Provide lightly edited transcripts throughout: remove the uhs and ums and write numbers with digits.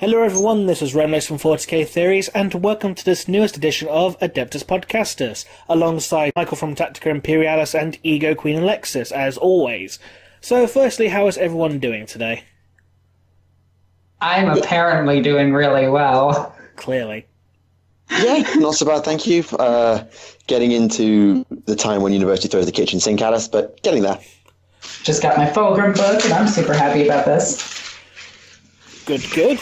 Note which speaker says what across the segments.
Speaker 1: Hello everyone, this is Remleiz from 40k Theories, and welcome to this newest edition of Adeptus Podcastus, alongside Michael from Tactica Imperialis and EgoQueenAlexis, as always. So firstly, how is everyone doing today?
Speaker 2: I'm apparently doing really well.
Speaker 1: Clearly.
Speaker 3: Yeah, not so bad, thank you. Getting into the time when university throws the kitchen sink at us, but getting there.
Speaker 2: Just got my Fulgrim book, and I'm super happy about this.
Speaker 1: Good, good.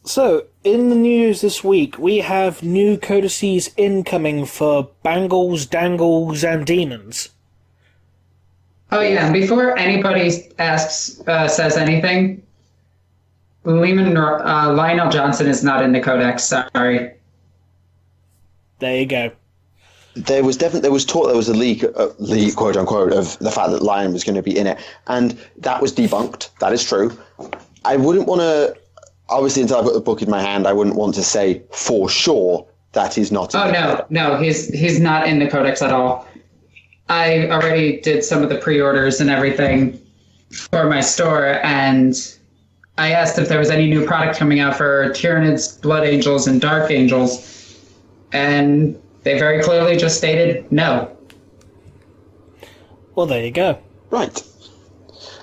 Speaker 1: So, in the news this week, we have new codices incoming for Bangles, Dangles, and Demons.
Speaker 2: Oh yeah, and before anybody says anything, Lionel Johnson is not in the Codex, sorry.
Speaker 1: There you go.
Speaker 3: There was a leak, quote unquote, of the fact that Lion was going to be in it, and that was debunked. That is true. I wouldn't want to, obviously, until I've got the book in my hand, I wouldn't want to say for sure that he's not in the Codex.
Speaker 2: No, he's not in the Codex at all. I already did some of the pre-orders and everything for my store, and I asked if there was any new product coming out for Tyranids, Blood Angels, and Dark Angels, and they very clearly just stated no.
Speaker 1: Well, there you go.
Speaker 3: Right.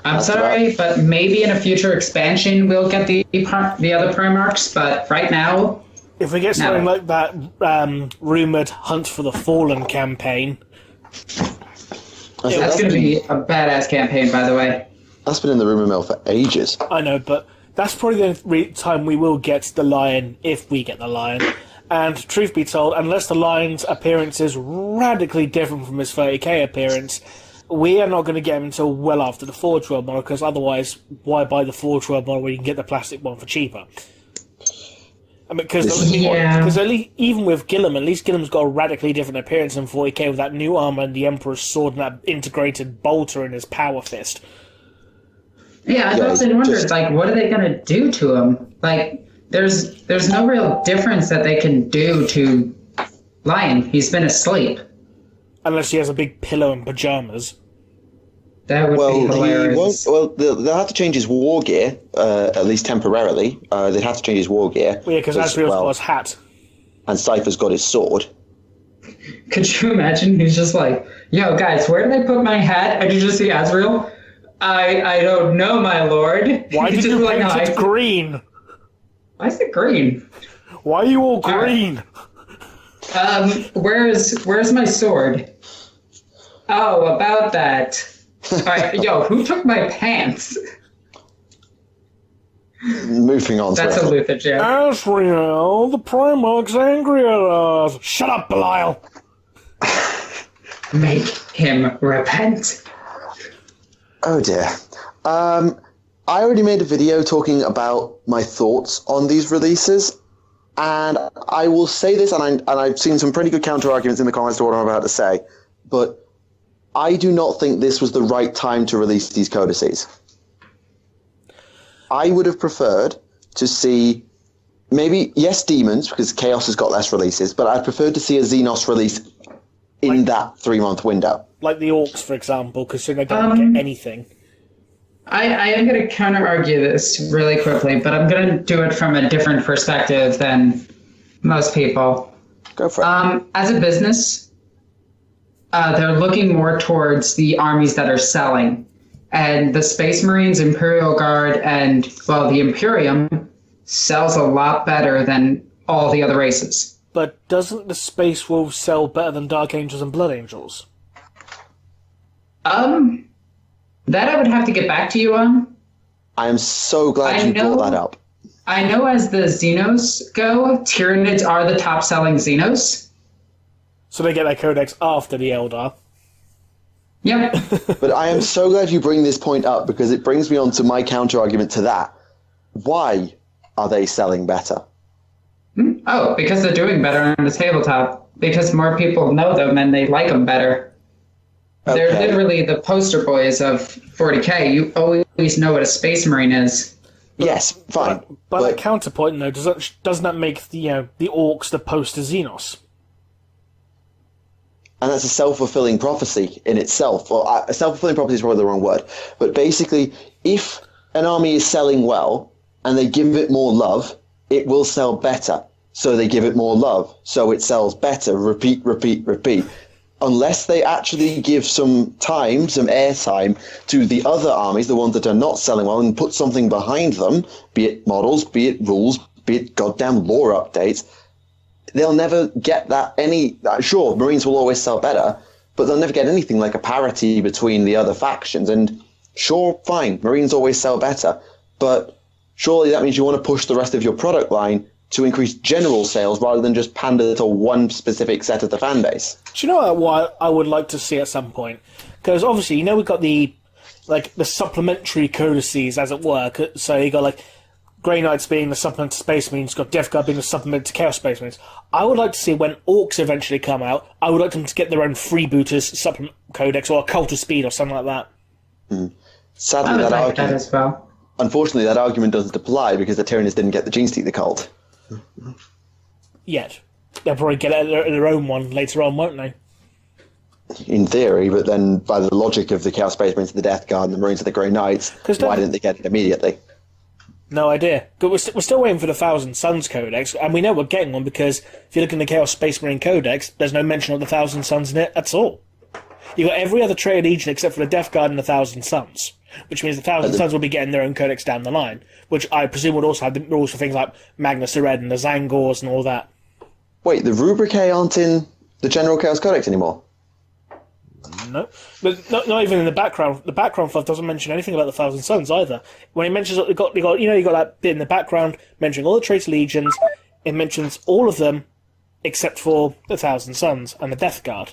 Speaker 2: I'm sorry, but maybe in a future expansion we'll get the other Primarchs, but right now...
Speaker 1: If we get something like that rumoured Hunt for the Fallen campaign...
Speaker 2: That's going to be a badass campaign, by the way.
Speaker 3: That's been in the rumour mill for ages.
Speaker 1: I know, but that's probably the only time we will get the Lion, if we get the Lion. And truth be told, unless the Lion's appearance is radically different from his 30k appearance, we are not going to get him until well after the Forge World model, because otherwise, why buy the Forge World model when you can get the plastic one for cheaper? I mean, because even with Gilliam, at least Gilliam's got a radically different appearance than 40k with that new armor and the Emperor's sword and that integrated bolter in his power fist.
Speaker 2: Yeah, I've often wondered, what are they going to do to him? There's no real difference that they can do to Lion. He's been asleep.
Speaker 1: Unless he has a big pillow and pajamas.
Speaker 2: That would be hilarious.
Speaker 3: They'll have to change his war gear, at least temporarily. They'd have to change his war gear.
Speaker 1: Well, yeah, because Asriel's got his hat.
Speaker 3: And Cypher's got his sword.
Speaker 2: Could you imagine? He's just like, yo, guys, where did I put my hat? And you just see Asriel? I don't know, my lord.
Speaker 1: Why did you paint it green?
Speaker 2: Why is it green?
Speaker 1: Why are you all green?
Speaker 2: Where's my sword? Oh, about that. Alright, yo, who took my pants?
Speaker 3: Moving on.
Speaker 2: That's a Luther joke.
Speaker 1: Asriel, the Primarch's angry at us. Shut up, Belial.
Speaker 2: Make him repent.
Speaker 3: Oh dear. I already made a video talking about my thoughts on these releases, and I will say this, and I've seen some pretty good counter-arguments in the comments to what I'm about to say, but I do not think this was the right time to release these codices. I would have preferred to see, maybe, yes, Demons, because Chaos has got less releases, but I'd prefer to see a Xenos release in that 3-month window.
Speaker 1: Like the Orcs, for example, because they don't get anything.
Speaker 2: I am going to counter-argue this really quickly, but I'm going to do it from a different perspective than most people.
Speaker 3: Go for it.
Speaker 2: As a business, they're looking more towards the armies that are selling. And the Space Marines, Imperial Guard, and, the Imperium sells a lot better than all the other races.
Speaker 1: But doesn't the Space Wolves sell better than Dark Angels and Blood Angels?
Speaker 2: That I would have to get back to you on.
Speaker 3: I am so glad you brought that up.
Speaker 2: I know as the Xenos go, Tyranids are the top-selling Xenos.
Speaker 1: So they get their Codex after the Eldar.
Speaker 2: Yep.
Speaker 3: But I am so glad you bring this point up, because it brings me on to my counter-argument to that. Why are they selling better?
Speaker 2: Oh, because they're doing better on the tabletop. Because more people know them and they like them better. Okay. They're literally the poster boys of 40k. You always know what a Space Marine is.
Speaker 3: Yes, fine.
Speaker 1: But a counterpoint, though, doesn't that make the Orcs the poster Xenos?
Speaker 3: And that's a self-fulfilling prophecy in itself. Well, a self-fulfilling prophecy is probably the wrong word. But basically, if an army is selling well, and they give it more love, it will sell better. So they give it more love, so it sells better. Repeat, repeat, repeat. Unless they actually give some time, some airtime to the other armies, the ones that are not selling well, and put something behind them, be it models, be it rules, be it goddamn lore updates, they'll never get that any... Sure, Marines will always sell better, but they'll never get anything like a parity between the other factions. And sure, fine, Marines always sell better, but surely that means you want to push the rest of your product line to increase general sales rather than just pander to one specific set of the fan base.
Speaker 1: Do you know what I would like to see at some point? Because obviously, you know, we've got the supplementary codices, as it were. So you got like Grey Knights being the supplement to Space Marines, you've got Death Guard being the supplement to Chaos Space Marines. I would like to see when Orcs eventually come out, I would like them to get their own freebooters supplement codex or a Cult of Speed or something like that.
Speaker 3: Sadly,
Speaker 2: I would like that as well.
Speaker 3: Unfortunately, that argument doesn't apply because the Tyranids didn't get the Genestealer cult.
Speaker 1: Yet. They'll probably get their own one later on, won't they?
Speaker 3: In theory, but then by the logic of the Chaos Space Marines to the Death Guard and the Marines to the Grey Knights, why didn't they get it immediately?
Speaker 1: No idea. But we're still waiting for the Thousand Suns Codex, and we know we're getting one because if you look in the Chaos Space Marine Codex, there's no mention of the Thousand Suns in it at all. You've got every other Trade Legion except for the Death Guard and the Thousand Suns, which means the Thousand Suns will be getting their own codex down the line, which I presume would also have the rules for things like Magnus the Red and the Zangors and all that.
Speaker 3: Wait, the Rubricae aren't in the General Chaos Codex anymore?
Speaker 1: No, but not even in the background. The background stuff doesn't mention anything about the Thousand Suns either. When it mentions you got that bit in the background mentioning all the traitor legions, it mentions all of them except for the Thousand Suns and the Death Guard.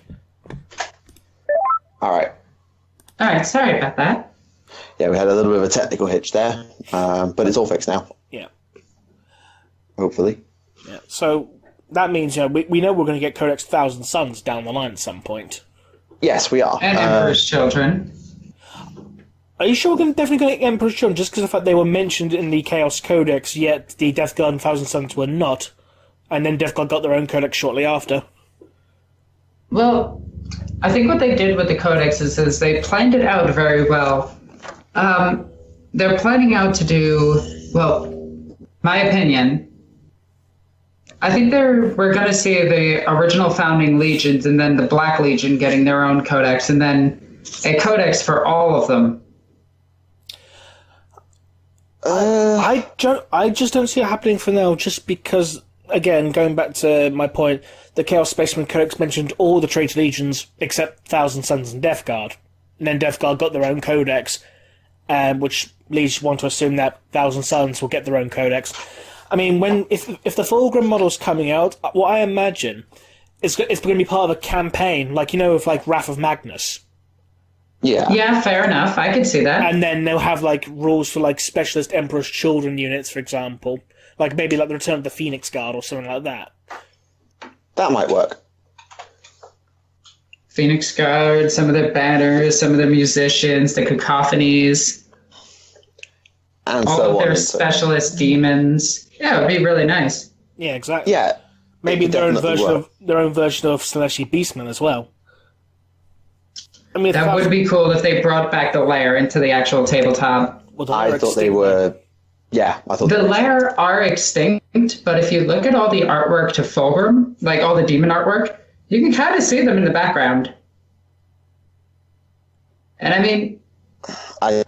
Speaker 3: All right.
Speaker 2: Sorry about that.
Speaker 3: Yeah, we had a little bit of a technical hitch there, but it's all fixed now.
Speaker 1: Yeah.
Speaker 3: Hopefully.
Speaker 1: Yeah. So that means we know we're going to get Codex Thousand Suns down the line at some point.
Speaker 3: Yes, we are.
Speaker 2: And Emperor's Children.
Speaker 1: Are you sure we're definitely going to get Emperor's Children just because of the fact they were mentioned in the Chaos Codex, yet the Death Guard and Thousand Suns were not, and then Death Guard got their own codex shortly after?
Speaker 2: Well, I think what they did with the codexes is they planned it out very well. They're planning out to do, well, my opinion, I think we're going to see the original founding legions and then the Black Legion getting their own codex and then a codex for all of them.
Speaker 1: I just don't see it happening for now, just because, again, going back to my point, the Chaos Spaceman Codex mentioned all the traitor legions except Thousand Suns and Death Guard. And then Death Guard got their own codex, which leads one to assume that Thousand Suns will get their own codex. I mean, if the Fulgrim model's coming out, what I imagine is it's going to be part of a campaign, with Wrath of Magnus.
Speaker 3: Yeah.
Speaker 2: Yeah, fair enough. I could see that.
Speaker 1: And then they'll have rules for specialist Emperor's Children units, for example. Maybe the Return of the Phoenix Guard or something like that.
Speaker 3: That might work.
Speaker 2: Phoenix Guard, some of the banners, some of the musicians, the cacophonies.
Speaker 3: And
Speaker 2: all
Speaker 3: so
Speaker 2: of
Speaker 3: on.
Speaker 2: Their specialist demons. Yeah, it would be really nice.
Speaker 1: Yeah, exactly.
Speaker 3: Yeah.
Speaker 1: Maybe their own version of Celestial Beastmen as well. I mean,
Speaker 2: that would be cool if they brought back the lair into the actual tabletop.
Speaker 1: Well,
Speaker 3: I thought they were. Yeah, I thought
Speaker 2: the lair are extinct, but if you look at all the artwork to Fulgrim, all the demon artwork, you can kind of see them in the background. And I mean,
Speaker 3: I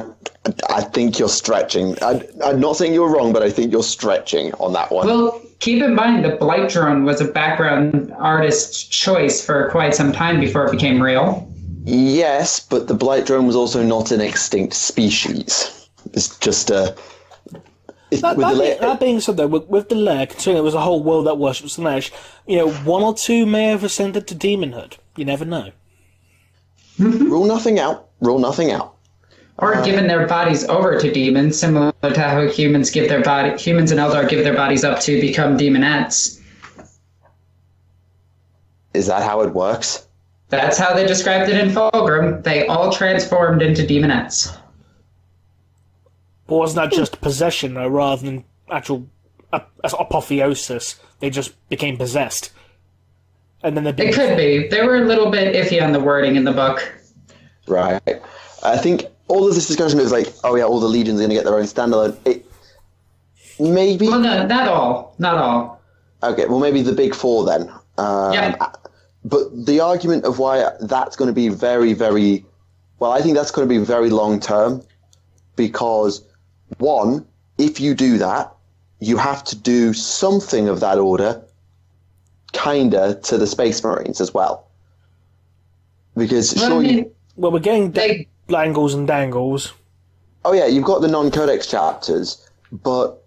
Speaker 3: think you're stretching. I'm not saying you're wrong, but I think you're stretching on that one.
Speaker 2: Well, keep in mind the Blight Drone was a background artist's choice for quite some time before it became real.
Speaker 3: Yes, but the Blight Drone was also not an extinct species. It's just a...
Speaker 1: That being said, though, with the lair, considering it was a whole world that worships Slanesh, one or two may have ascended to demonhood. You never know.
Speaker 3: Rule nothing out. Rule nothing out.
Speaker 2: Or given their bodies over to demons, similar to how humans and Eldar give their bodies up to become demonettes.
Speaker 3: Is that how it works?
Speaker 2: That's how they described it in Fulgrim. They all transformed into demonettes.
Speaker 1: But wasn't that just possession, though, rather than actual apotheosis? They just became possessed. And then
Speaker 2: It could be. They were a little bit iffy on the wording in the book.
Speaker 3: Right. I think all of this discussion is all the legions are going to get their own standalone. Maybe.
Speaker 2: Well, no, not all. Not all.
Speaker 3: Okay, well, maybe the big four then.
Speaker 2: Yeah.
Speaker 3: But the argument of why that's going to be very, very... Well, I think that's going to be very long-term because, one, if you do that, you have to do something of that order, kinda, to the Space Marines as well. Because
Speaker 1: we're getting Blangles and Dangles.
Speaker 3: Oh yeah, you've got the non-codex chapters, but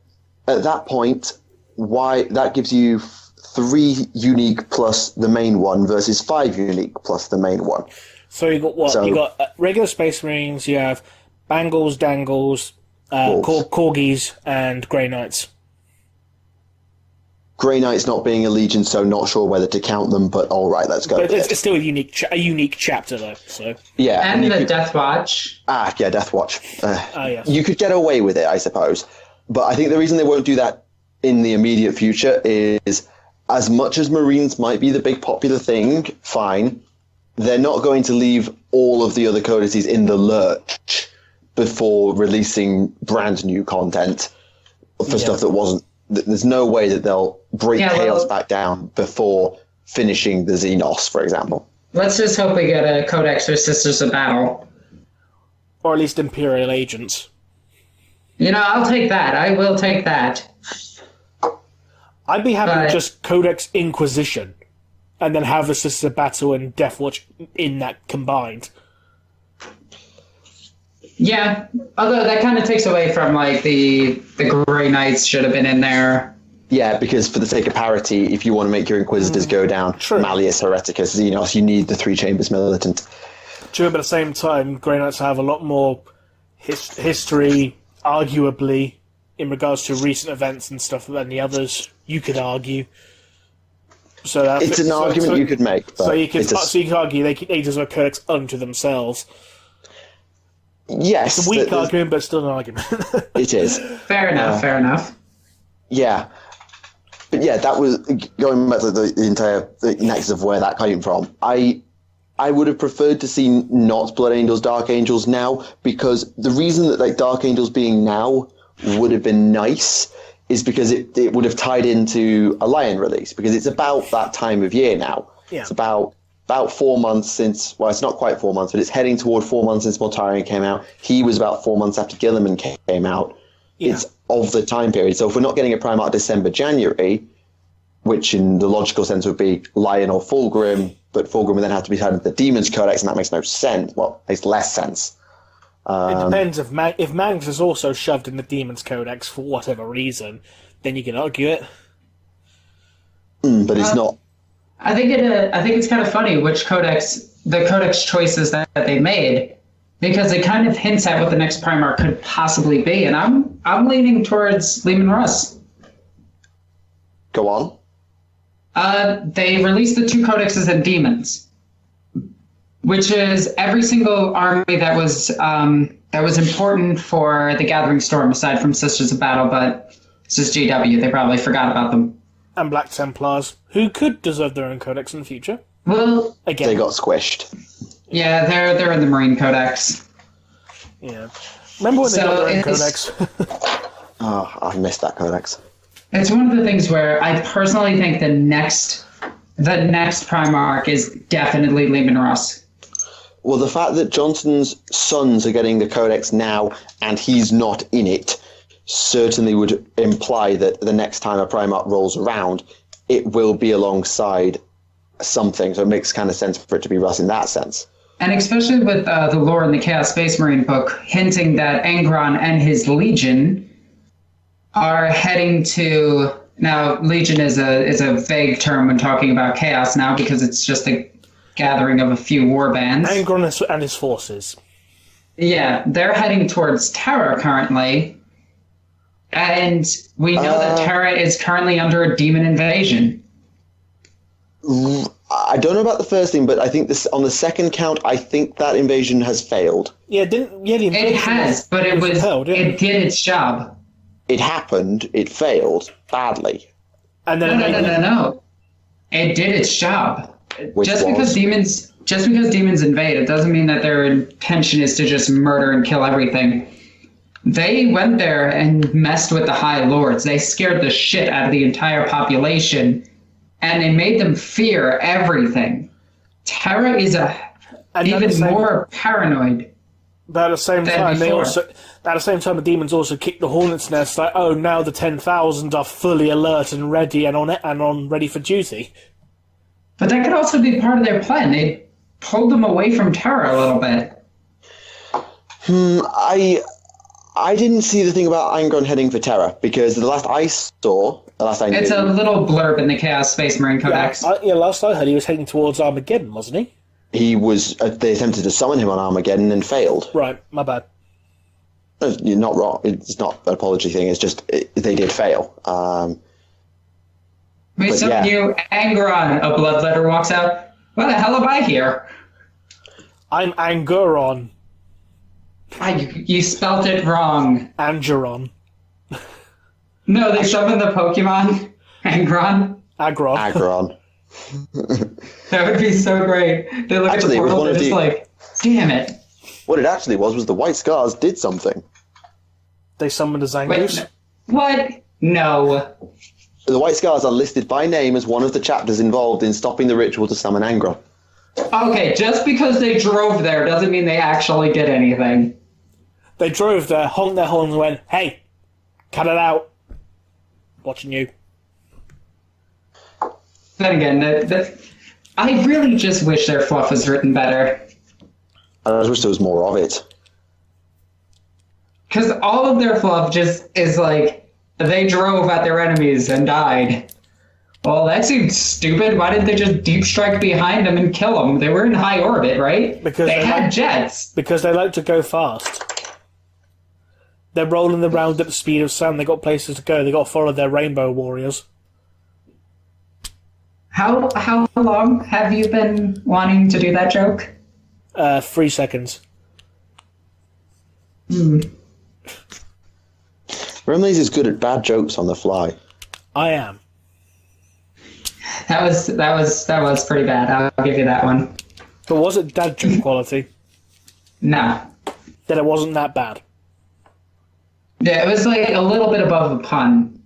Speaker 3: at that point, why that gives you 3 unique plus the main one versus 5 unique plus the main one.
Speaker 1: So you got what? So, you got regular Space Marines. You have Bangles, Dangles, Corgis, and Grey Knights.
Speaker 3: Grey Knights not being a legion, so not sure whether to count them, but all right, let's go.
Speaker 1: But it's still a unique chapter, though. So
Speaker 2: yeah, and the Death Watch.
Speaker 3: Yeah, Death Watch.
Speaker 1: Yes.
Speaker 3: You could get away with it, I suppose, but I think the reason they won't do that in the immediate future is, as much as Marines might be the big popular thing, fine, they're not going to leave all of the other codices in the lurch before releasing brand new content for stuff that wasn't. There's no way that they'll break Chaos back down before finishing the Xenos, for example.
Speaker 2: Let's just hope we get a Codex or Sisters of Battle.
Speaker 1: Or at least Imperial Agents.
Speaker 2: I'll take that. I will take that.
Speaker 1: I'd be happy with just Codex Inquisition, and then have a Sisters of Battle and Death Watch in that combined.
Speaker 2: Yeah, although that kind of takes away from, the Grey Knights should have been in there.
Speaker 3: Yeah, because for the sake of parity, if you want to make your Inquisitors go down, Malleus, Hereticus, Xenos, you need the 3 Chambers Militant.
Speaker 1: True, but at the same time, Grey Knights have a lot more history, arguably, in regards to recent events and stuff than the others, you could argue. So
Speaker 3: it's an argument you could make. But
Speaker 1: so you could argue they deserve Codex unto themselves.
Speaker 3: Yes.
Speaker 1: It's a weak argument, but still an argument.
Speaker 3: It is.
Speaker 2: Fair enough.
Speaker 3: Yeah. But yeah, that was going back to the entire nexus of where that came from. I would have preferred to see not Blood Angels, Dark Angels now, because the reason that Dark Angels being now would have been nice is because it would have tied into a Lion release, because it's about that time of year now.
Speaker 1: Yeah.
Speaker 3: It's about 4 months since, well, it's not quite 4 months, but it's heading toward 4 months since Mortarion came out. He was about 4 months after Guilliman came out. Yeah. It's of the time period. So if we're not getting a Primarch December, January, which in the logical sense would be Lion or Fulgrim, but Fulgrim would then have to be tied into the Demon's Codex, and that makes no sense. Well, it makes less sense.
Speaker 1: It depends if Magnus is also shoved in the Demon's Codex for whatever reason, then you can argue it.
Speaker 3: But it's not.
Speaker 2: I think it's kind of funny the Codex choices that they made, because it kind of hints at what the next Primarch could possibly be, and I'm leaning towards Leman Russ.
Speaker 3: Go on.
Speaker 2: They released the 2 codexes and demons, which is every single army that was important for the Gathering Storm, aside from Sisters of Battle, but it's just GW. They probably forgot about them.
Speaker 1: And Black Templars, who could deserve their own codex in the future.
Speaker 2: Well,
Speaker 1: again,
Speaker 3: they got squished.
Speaker 2: Yeah, they're in the Marine Codex.
Speaker 1: Yeah, remember when they got their own codex?
Speaker 3: Oh, I missed that codex.
Speaker 2: It's one of the things where I personally think the next Primarch is definitely Leman Russ.
Speaker 3: Well, the fact that Johnson's sons are getting the codex now and he's not in it certainly would imply that the next time a Primarch rolls around, it will be alongside something. So it makes kind of sense for it to be Russ in that sense.
Speaker 2: And especially with the lore in the Chaos Space Marine book, hinting that Angron and his Legion are heading to... Now, Legion is a vague term when talking about Chaos now, because it's just a gathering of a few war bands.
Speaker 1: Angron and his forces.
Speaker 2: Yeah, they're heading towards Terra currently, and we know that Terra is currently under a demon invasion.
Speaker 3: I don't know about the first thing, but I think on the second count, I think that invasion has failed.
Speaker 1: Yeah, the invasion
Speaker 2: it has, but it did its job.
Speaker 3: It happened. It failed badly.
Speaker 1: And then
Speaker 2: no. It did its job. Because demons invade, it doesn't mean that their intention is to just murder and kill everything. They went there and messed with the High Lords. They scared the shit out of the entire population, and they made them fear everything. Terra is even more paranoid.
Speaker 1: But at the same time, the demons also kicked the hornet's nest. Like, oh, now the 10,000 are fully alert and ready and ready for duty.
Speaker 2: But that could also be part of their plan. They pulled them away from Terra a little bit.
Speaker 3: I didn't see the thing about Angron heading for Terra, because the last I knew...
Speaker 2: It's a little blurb in the Chaos Space Marine Codex.
Speaker 1: Last I heard he was heading towards Armageddon, wasn't he?
Speaker 3: He was. They attempted to summon him on Armageddon and failed.
Speaker 1: Right, my bad.
Speaker 3: You're not wrong. It's not an apology thing. It's just they did fail.
Speaker 2: We summon you, Angron. A bloodletter walks out. What the hell am I here?
Speaker 1: I'm Angeron.
Speaker 2: You spelt it wrong.
Speaker 1: Angeron.
Speaker 2: No, they summon the Pokemon. Angron.
Speaker 3: Agron.
Speaker 2: That would be so great. They look at the portal and it's like, damn it.
Speaker 3: What it actually was the White Scars did something.
Speaker 1: They summoned a Zangoose?
Speaker 2: What? No.
Speaker 3: The White Scars are listed by name as one of the chapters involved in stopping the ritual to summon Angron.
Speaker 2: Okay, just because they drove there doesn't mean they actually did anything.
Speaker 1: They drove there, honked their horns and went, hey, cut it out. Watching you.
Speaker 2: Then again, I really just wish their fluff was written better.
Speaker 3: I just wish there was more of it.
Speaker 2: Because all of their fluff just is like, they drove at their enemies and died. Well, that seems stupid. Why didn't they just deep strike behind them and kill them? They were in high orbit, right?
Speaker 1: Because
Speaker 2: they had jets.
Speaker 1: Because they like to go fast. They're rolling around at the speed of sound. They got places to go. They got to follow their rainbow warriors.
Speaker 2: How long have you been wanting to do that joke?
Speaker 1: 3 seconds.
Speaker 3: Remleiz is good at bad jokes on the fly.
Speaker 1: I am.
Speaker 2: That was pretty bad. I'll give you that one.
Speaker 1: But was it dad joke quality?
Speaker 2: No.
Speaker 1: Then it wasn't that bad.
Speaker 2: Yeah, it was like a little bit above a pun.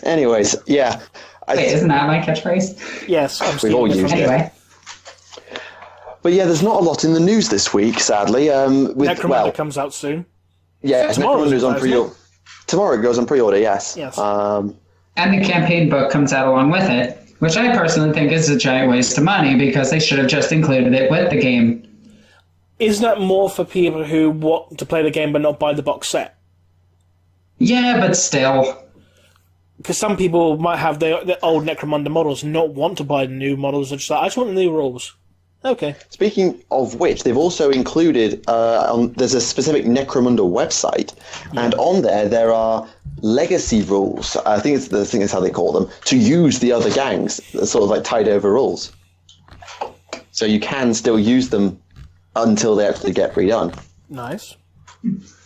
Speaker 3: Anyways, yeah.
Speaker 2: Wait, isn't that my catchphrase?
Speaker 1: Yes, I'm
Speaker 3: We've all used
Speaker 2: anyway.
Speaker 3: it. But yeah, there's not a lot in the news this week, sadly.
Speaker 1: Necromunda comes out soon.
Speaker 3: Yeah, Necromunda's on pre-order. Tomorrow it goes on pre-order, yes.
Speaker 2: And the campaign book comes out along with it, which I personally think is a giant waste of money because they should have just included it with the game.
Speaker 1: Isn't that more for people who want to play the game but not buy the box set?
Speaker 2: Yeah, but still.
Speaker 1: Because some people might have the old Necromunda models and not want to buy the new models. They're just like, I just want the new rules. Okay.
Speaker 3: Speaking of which, they've also included, there's a specific Necromunda website, and on there are legacy rules, I think it's how they call them, to use the other gangs, sort of like tied over rules. So you can still use them until they actually get redone.
Speaker 1: Nice.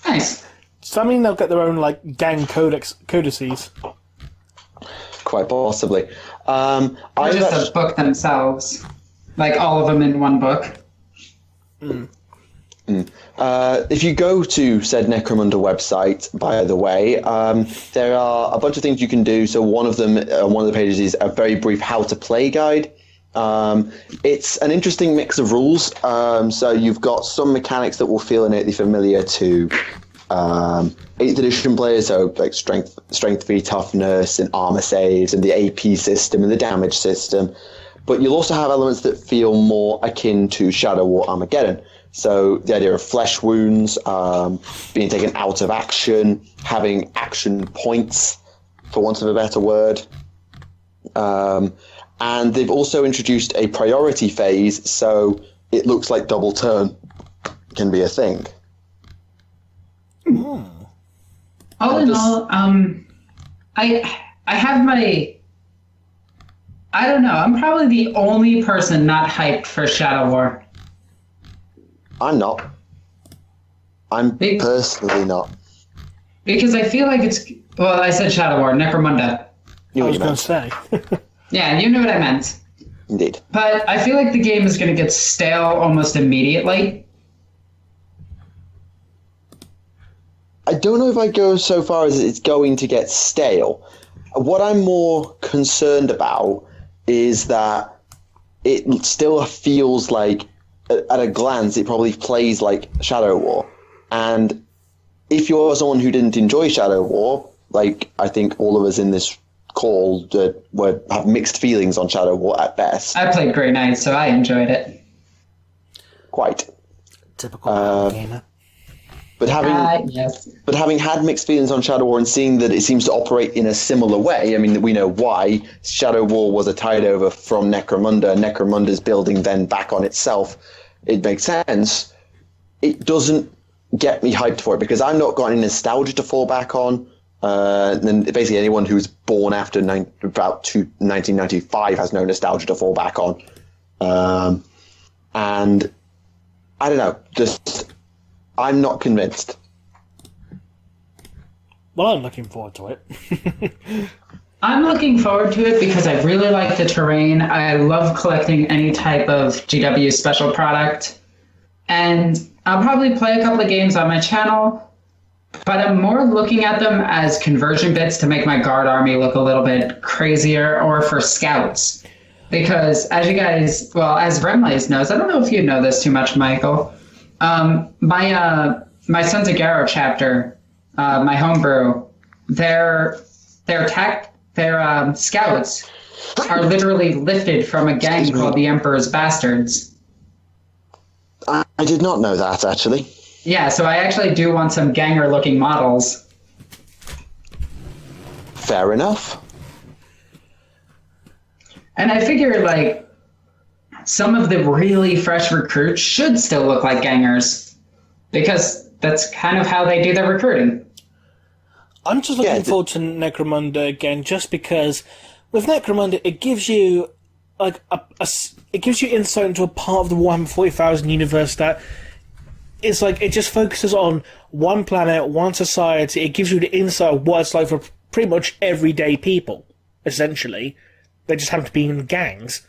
Speaker 2: Nice.
Speaker 1: Does that mean they'll get their own, like, gang codices?
Speaker 3: Quite possibly.
Speaker 2: Or just a book themselves. Like all of them in one book.
Speaker 3: If you go to said Necromunda website, by the way, there are a bunch of things you can do. So one of them, one of the pages is a very brief how to play guide. It's an interesting mix of rules. So you've got some mechanics that will feel innately familiar to 8th edition players, so like strength v toughness and armor saves and the AP system and the damage system. But you'll also have elements that feel more akin to Shadow War Armageddon. So the idea of flesh wounds, being taken out of action, having action points, for want of a better word. And they've also introduced a priority phase, so it looks like double turn can be a thing.
Speaker 2: All in all, I have my... I don't know. I'm probably the only person not hyped for Shadow War.
Speaker 3: I'm not. I'm personally not.
Speaker 2: Because I feel like it's... Well, I said Shadow War, Necromunda.
Speaker 1: I was going to say.
Speaker 2: Yeah, you knew what I meant.
Speaker 3: Indeed.
Speaker 2: But I feel like the game is going to get stale almost immediately.
Speaker 3: I don't know if I go so far as it's going to get stale. What I'm more concerned about is that it still feels like, at a glance, it probably plays like Shadow War. And if you're someone who didn't enjoy Shadow War, like I think all of us in this call have mixed feelings on Shadow War at best.
Speaker 2: I played Grey Knight, so I enjoyed it.
Speaker 3: Quite.
Speaker 1: Typical gamer.
Speaker 3: But having had mixed feelings on Shadow War and seeing that it seems to operate in a similar way, I mean, we know why. Shadow War was a tide over from Necromunda, and Necromunda's building then back on itself. It makes sense. It doesn't get me hyped for it because I've not got any nostalgia to fall back on. And basically anyone who's born after 1995 has no nostalgia to fall back on. And I don't know, just... I'm not convinced.
Speaker 1: Well, I'm looking forward to it.
Speaker 2: I'm looking forward to it because I really like the terrain. I love collecting any type of GW special product. And I'll probably play a couple of games on my channel, but I'm more looking at them as conversion bits to make my guard army look a little bit crazier, or for scouts. Because as you guys, well, as Remleiz knows, I don't know if you know this too much, Michael, my Sons of Garrow chapter, my homebrew, their scouts are literally lifted from a gang called the Emperor's Bastards.
Speaker 3: I did not know that, actually.
Speaker 2: Yeah, so I actually do want some ganger-looking models.
Speaker 3: Fair enough.
Speaker 2: And I figure, like, some of the really fresh recruits should still look like gangers, because that's kind of how they do their recruiting.
Speaker 1: I'm just looking forward to Necromunda again, just because with Necromunda it gives you like it gives you insight into a part of the Warhammer 40,000 universe that is like it just focuses on one planet, one society. It gives you the insight of what it's like for pretty much everyday people. Essentially, they just happen to be in gangs.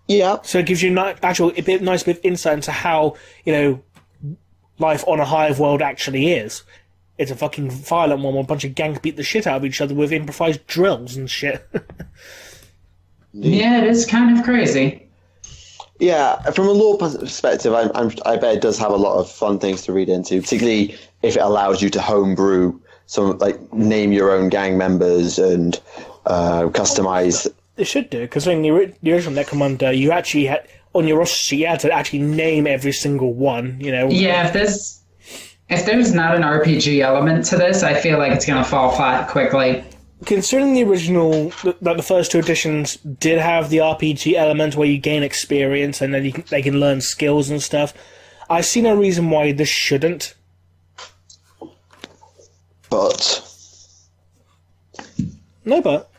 Speaker 3: Yeah.
Speaker 1: So it gives you nice bit of insight into how, life on a hive world actually is. It's a fucking violent one where a bunch of gangs beat the shit out of each other with improvised drills and shit.
Speaker 2: Yeah, it is kind of crazy.
Speaker 3: Yeah, from a lore perspective, I bet it does have a lot of fun things to read into, particularly if it allows you to homebrew some, like, name your own gang members and customize.
Speaker 1: It should do, because in the original Necromunda, you actually had, on your roster sheet, you had to actually name every single one,
Speaker 2: Yeah, if there's not an RPG element to this, I feel like it's going to fall flat quickly.
Speaker 1: Considering the original, like the first two editions did have the RPG element where you gain experience and then they can learn skills and stuff, I see no reason why this shouldn't.
Speaker 3: But...
Speaker 1: No, but...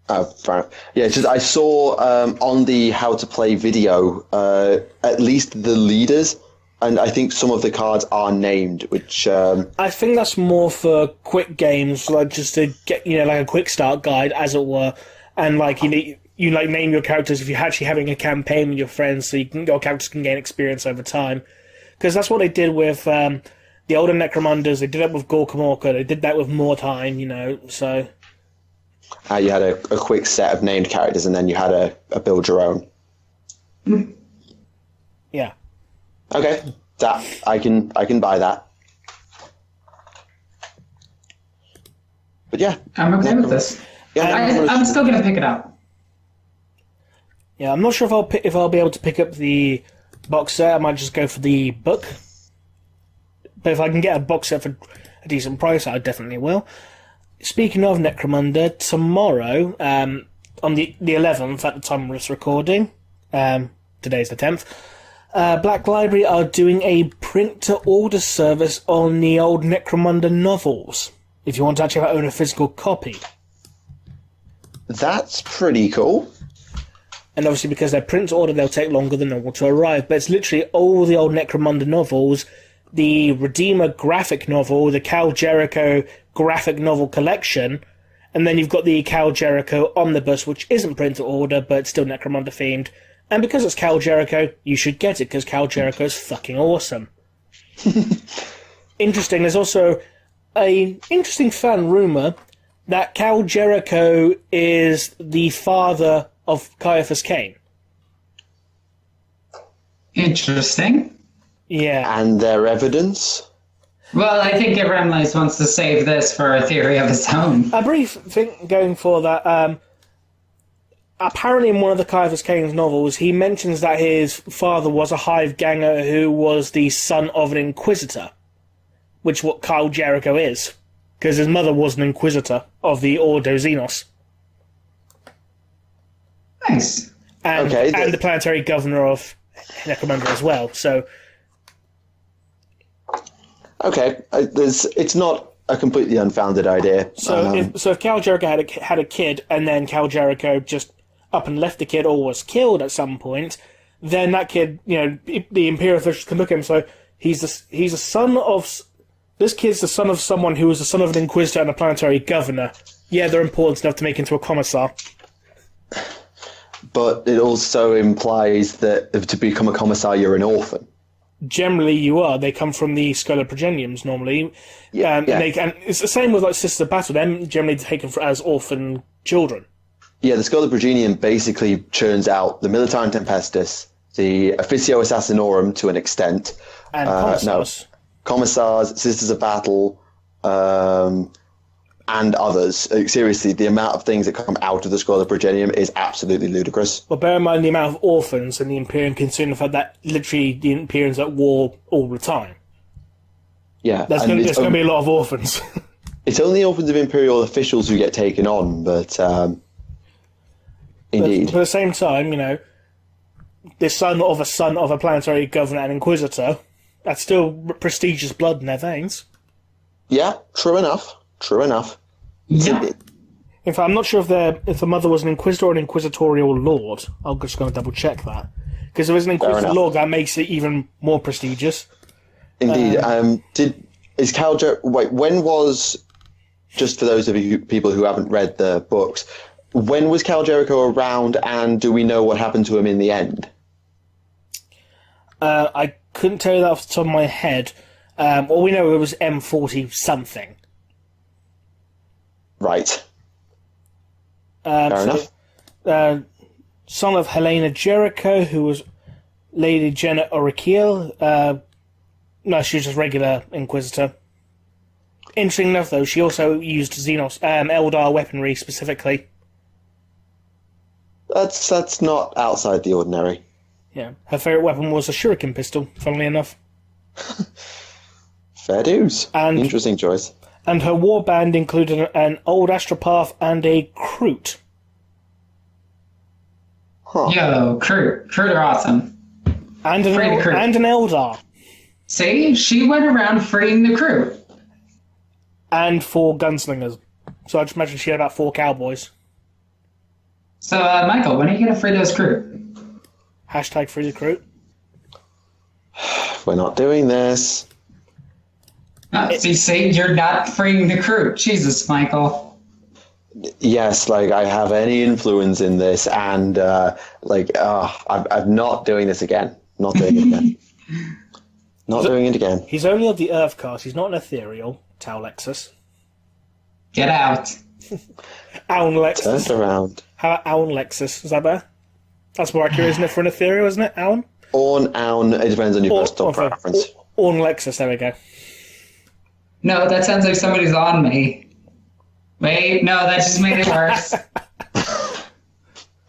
Speaker 3: Oh, fair enough. Yeah, just I saw on the How to Play video, at least the leaders, and I think some of the cards are named, which...
Speaker 1: I think that's more for quick games, like just to get, like a quick start guide, as it were, and like, you name your characters if you're actually having a campaign with your friends, so your characters can gain experience over time. Because that's what they did with the older Necromundas, they did that with Gorkamorka, they did that with Mortime, so...
Speaker 3: you had a quick set of named characters, and then you had a build your own.
Speaker 1: Yeah.
Speaker 3: Okay, that I can buy that. But yeah,
Speaker 2: I'm okay with this.
Speaker 3: Yeah,
Speaker 2: I'm still gonna pick it up.
Speaker 1: Yeah, I'm not sure if I'll be able to pick up the box set. I might just go for the book. But if I can get a box set for a decent price, I definitely will. Speaking of Necromunda, tomorrow, on the 11th, at the time of this recording, today's the 10th, Black Library are doing a print-to-order service on the old Necromunda novels, if you want to actually own a physical copy.
Speaker 3: That's pretty cool.
Speaker 1: And obviously because they're print-to-order, they'll take longer than normal to arrive, but it's literally all the old Necromunda novels, the Redeemer graphic novel, the Cal Jericho graphic novel collection, And then you've got the Cal Jericho omnibus, which isn't print to order, but still Necromunda themed. And because it's Cal Jericho, you should get it, because Cal Jericho is fucking awesome. Interesting, there's also an interesting fan rumour that Cal Jericho is the father of Caiaphas Cain.
Speaker 2: Interesting.
Speaker 1: Yeah.
Speaker 3: And their evidence?
Speaker 2: Well, I think Remleiz wants to save this for a theory of his own.
Speaker 1: A brief thing going for that, apparently in one of the Caiaphas Cain's novels, he mentions that his father was a hive ganger who was the son of an inquisitor, which what Cal Jericho is, because his mother was an inquisitor of the Ordo Xenos.
Speaker 2: Nice.
Speaker 1: And the planetary governor of Necromunda as well, so...
Speaker 3: Okay, it's not a completely unfounded idea.
Speaker 1: So if Cal Jericho had a kid, and then Cal Jericho just up and left the kid or was killed at some point, then that kid, the Imperial officials can look at him. So he's a son of this kid's the son of someone who was the son of an inquisitor and a planetary governor. Yeah, they're important enough to make into a commissar.
Speaker 3: But it also implies that to become a commissar, you're an orphan.
Speaker 1: Generally, you are. They come from the Schola Progeniums normally, and it's the same with Sisters of Battle. They're generally taken as orphan children.
Speaker 3: Yeah, the Schola Progenium basically churns out the Militarum Tempestus, the Officio Assassinorum to an extent,
Speaker 1: and commissars.
Speaker 3: Commissars, Sisters of Battle, and others. Seriously, the amount of things that come out of the Schola Progenium is absolutely ludicrous.
Speaker 1: Well, bear in mind the amount of orphans and the Imperium concern the fact that literally the Imperium's at war all the time.
Speaker 3: Yeah.
Speaker 1: There's going to be a lot of orphans.
Speaker 3: It's only orphans of Imperial officials who get taken on, but indeed.
Speaker 1: But at the same time, the son of a planetary governor and inquisitor, that's still prestigious blood in their veins.
Speaker 3: Yeah, true enough.
Speaker 2: Yeah.
Speaker 1: In fact, I'm not sure if the mother was an inquisitor or an inquisitorial lord. I'm just going to double check that. Because if it's an inquisitor lord, that makes it even more prestigious.
Speaker 3: Indeed. When was, just for those of you people who haven't read the books, when was Cal Jericho around, and do we know what happened to him in the end?
Speaker 1: I couldn't tell you that off the top of my head. All we know it was M40 something.
Speaker 3: Right. Fair enough.
Speaker 1: Son of Helena Jericho, who was Lady Jenna Orakiel. No, she was just regular Inquisitor. Interesting enough, though, she also used Xenos, Eldar weaponry specifically.
Speaker 3: That's not outside the ordinary.
Speaker 1: Yeah, her favourite weapon was a shuriken pistol, funnily enough.
Speaker 3: Fair dues. Interesting choice.
Speaker 1: And her warband included an old astropath and a Kroot.
Speaker 3: Huh.
Speaker 2: Yo, Kroot are awesome.
Speaker 1: And an Eldar.
Speaker 2: See? She went around freeing the Kroot.
Speaker 1: And 4 gunslingers. So I just imagine she had about 4 cowboys.
Speaker 2: So, Michael, when are you going to free those Kroot?
Speaker 1: Hashtag free the Kroot.
Speaker 3: We're not doing this.
Speaker 2: See, you're not freeing the Kroot. Jesus, Michael.
Speaker 3: Yes, I have any influence in this, and I'm not doing this again. Not doing it again. Not doing it again.
Speaker 1: He's only of the Earth cast. He's not an ethereal. Alexis.
Speaker 2: Get out.
Speaker 1: Alexis.
Speaker 3: Turned around.
Speaker 1: How about Alexis? Is that better? That's more accurate, isn't it, for an ethereal, isn't it? Aun?
Speaker 3: Aun. It depends on your personal preference.
Speaker 1: Alexis, there we go.
Speaker 2: No, that sounds like somebody's on me. Wait, no, that just made it worse.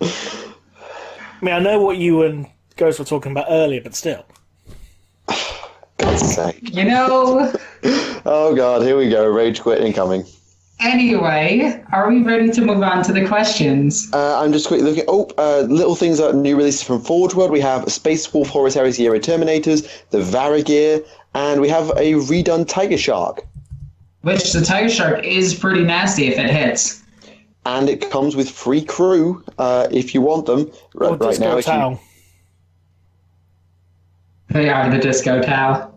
Speaker 1: I mean, I know what you and Ghost were talking about earlier, but still.
Speaker 3: God's sake. Oh god, here we go. Rage quit incoming.
Speaker 2: Anyway, are we ready to move on to the questions?
Speaker 3: I'm just quickly looking. Little things that are new releases from Forge World. We have Space Wolf Horus Heresy Era Terminators, the Varagir, and we have a redone Tiger Shark.
Speaker 2: Which the Tiger Shark is pretty nasty if it hits.
Speaker 3: And it comes with free crew if you want them. Right now,
Speaker 1: Tau.
Speaker 2: They are the Disco Tau.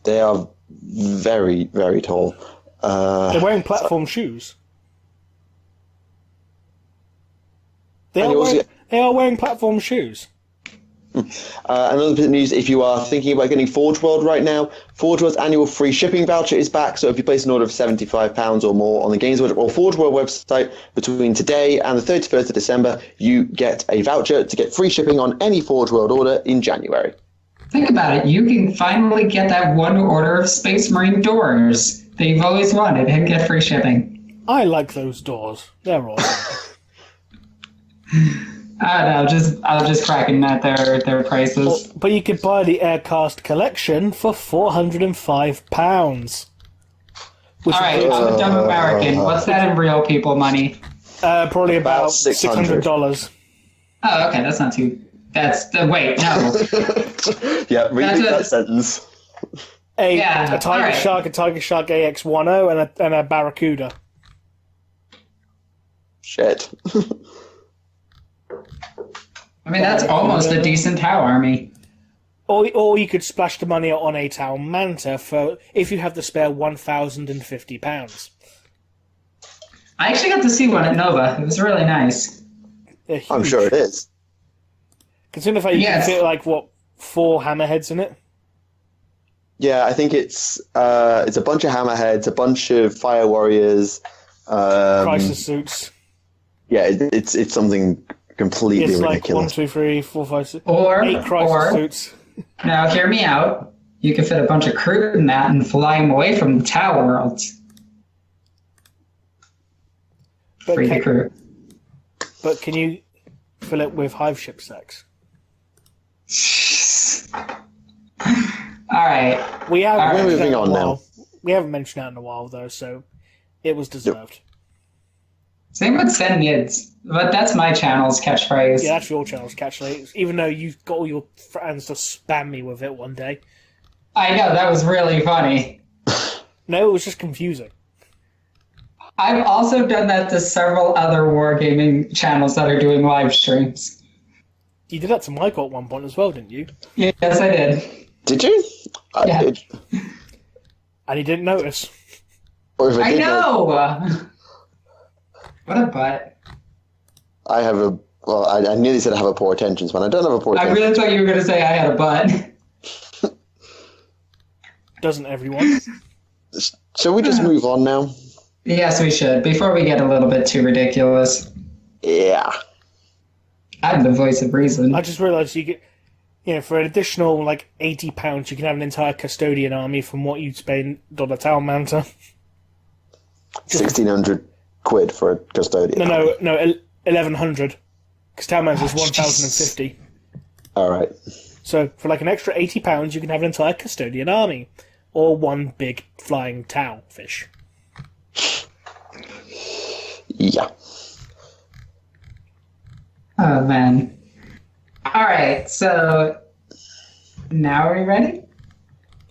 Speaker 3: They are very, very tall.
Speaker 1: They're wearing platform shoes. They
Speaker 3: And you also
Speaker 1: are wearing platform shoes.
Speaker 3: Another bit of news, if you are thinking about getting Forge World right now, Forge World's annual free shipping voucher is back, so if you place an order of £75 or more on the Games World or Forge World website between today and the 31st of December, you get a voucher to get free shipping on any Forge World order in January.
Speaker 2: Think about it. You can finally get that one order of Space Marine doors that you've always wanted and get free shipping.
Speaker 1: I like those doors. They're awesome.
Speaker 2: I don't know, I was just cracking at their prices.
Speaker 1: But you could buy the Aircast collection for £405.
Speaker 2: Alright, I'm a dumb American. What's that in real people money?
Speaker 1: Probably about
Speaker 3: $600.
Speaker 1: $600.
Speaker 2: Oh, okay, that's not too... wait, no.
Speaker 3: Yeah, repeat that sentence.
Speaker 1: A Tiger Shark, a Tiger Shark AX10, and a Barracuda.
Speaker 3: Shit.
Speaker 2: I mean, that's almost a decent Tau army.
Speaker 1: Or you could splash the money on a Tau Manta for if you have the spare £1,050.
Speaker 2: I actually got to see one at Nova. It was really nice.
Speaker 3: I'm sure it is.
Speaker 1: Considering the fact you can fit, 4 hammerheads in it.
Speaker 3: Yeah, I think it's a bunch of hammerheads, a bunch of fire warriors.
Speaker 1: Crisis suits.
Speaker 3: Yeah, it's something completely
Speaker 1: it's
Speaker 3: ridiculous.
Speaker 1: It's 1, 2, 3, 4, 5, 6,
Speaker 2: Or
Speaker 1: 8 crisis suits.
Speaker 2: Now, hear me out. You can fit a bunch of crew in that and fly them away from the Tau worlds. Free the crew.
Speaker 1: But can you fill it with hive ship sex?
Speaker 2: Alright.
Speaker 3: We're moving on now.
Speaker 1: We haven't mentioned that in a while, though, so it was deserved.
Speaker 2: Same with Send Yids, but that's my channel's catchphrase.
Speaker 1: Yeah, that's your channel's catchphrase, even though you've got all your friends to spam me with it one day.
Speaker 2: I know, that was really funny.
Speaker 1: No, it was just confusing.
Speaker 2: I've also done that to several other wargaming channels that are doing live streams.
Speaker 1: You did that to Michael at one point as well, didn't you?
Speaker 2: Yes, I did.
Speaker 3: Did you? I did.
Speaker 1: And he didn't notice.
Speaker 3: Or if
Speaker 2: I know! What a butt.
Speaker 3: I have a... Well, I nearly said I have a poor attention span. I don't have a poor attention
Speaker 2: I really thought you were going to say I had a butt.
Speaker 1: Doesn't everyone?
Speaker 3: Shall we just move on now?
Speaker 2: Yes, we should, before we get a little bit too ridiculous.
Speaker 3: Yeah.
Speaker 2: I'm the voice of reason.
Speaker 1: I just realised you get... for an additional, £80, you can have an entire custodian army from what you'd spend on a Tau Manta.
Speaker 3: 1,600 quid for a custodian.
Speaker 1: No, 1,100. Because Tau Manta is 1,050.
Speaker 3: All right.
Speaker 1: So, for an extra £80, you can have an entire custodian army. Or one big flying Tau fish.
Speaker 3: Yeah.
Speaker 2: Oh, man. All right, so now are we ready?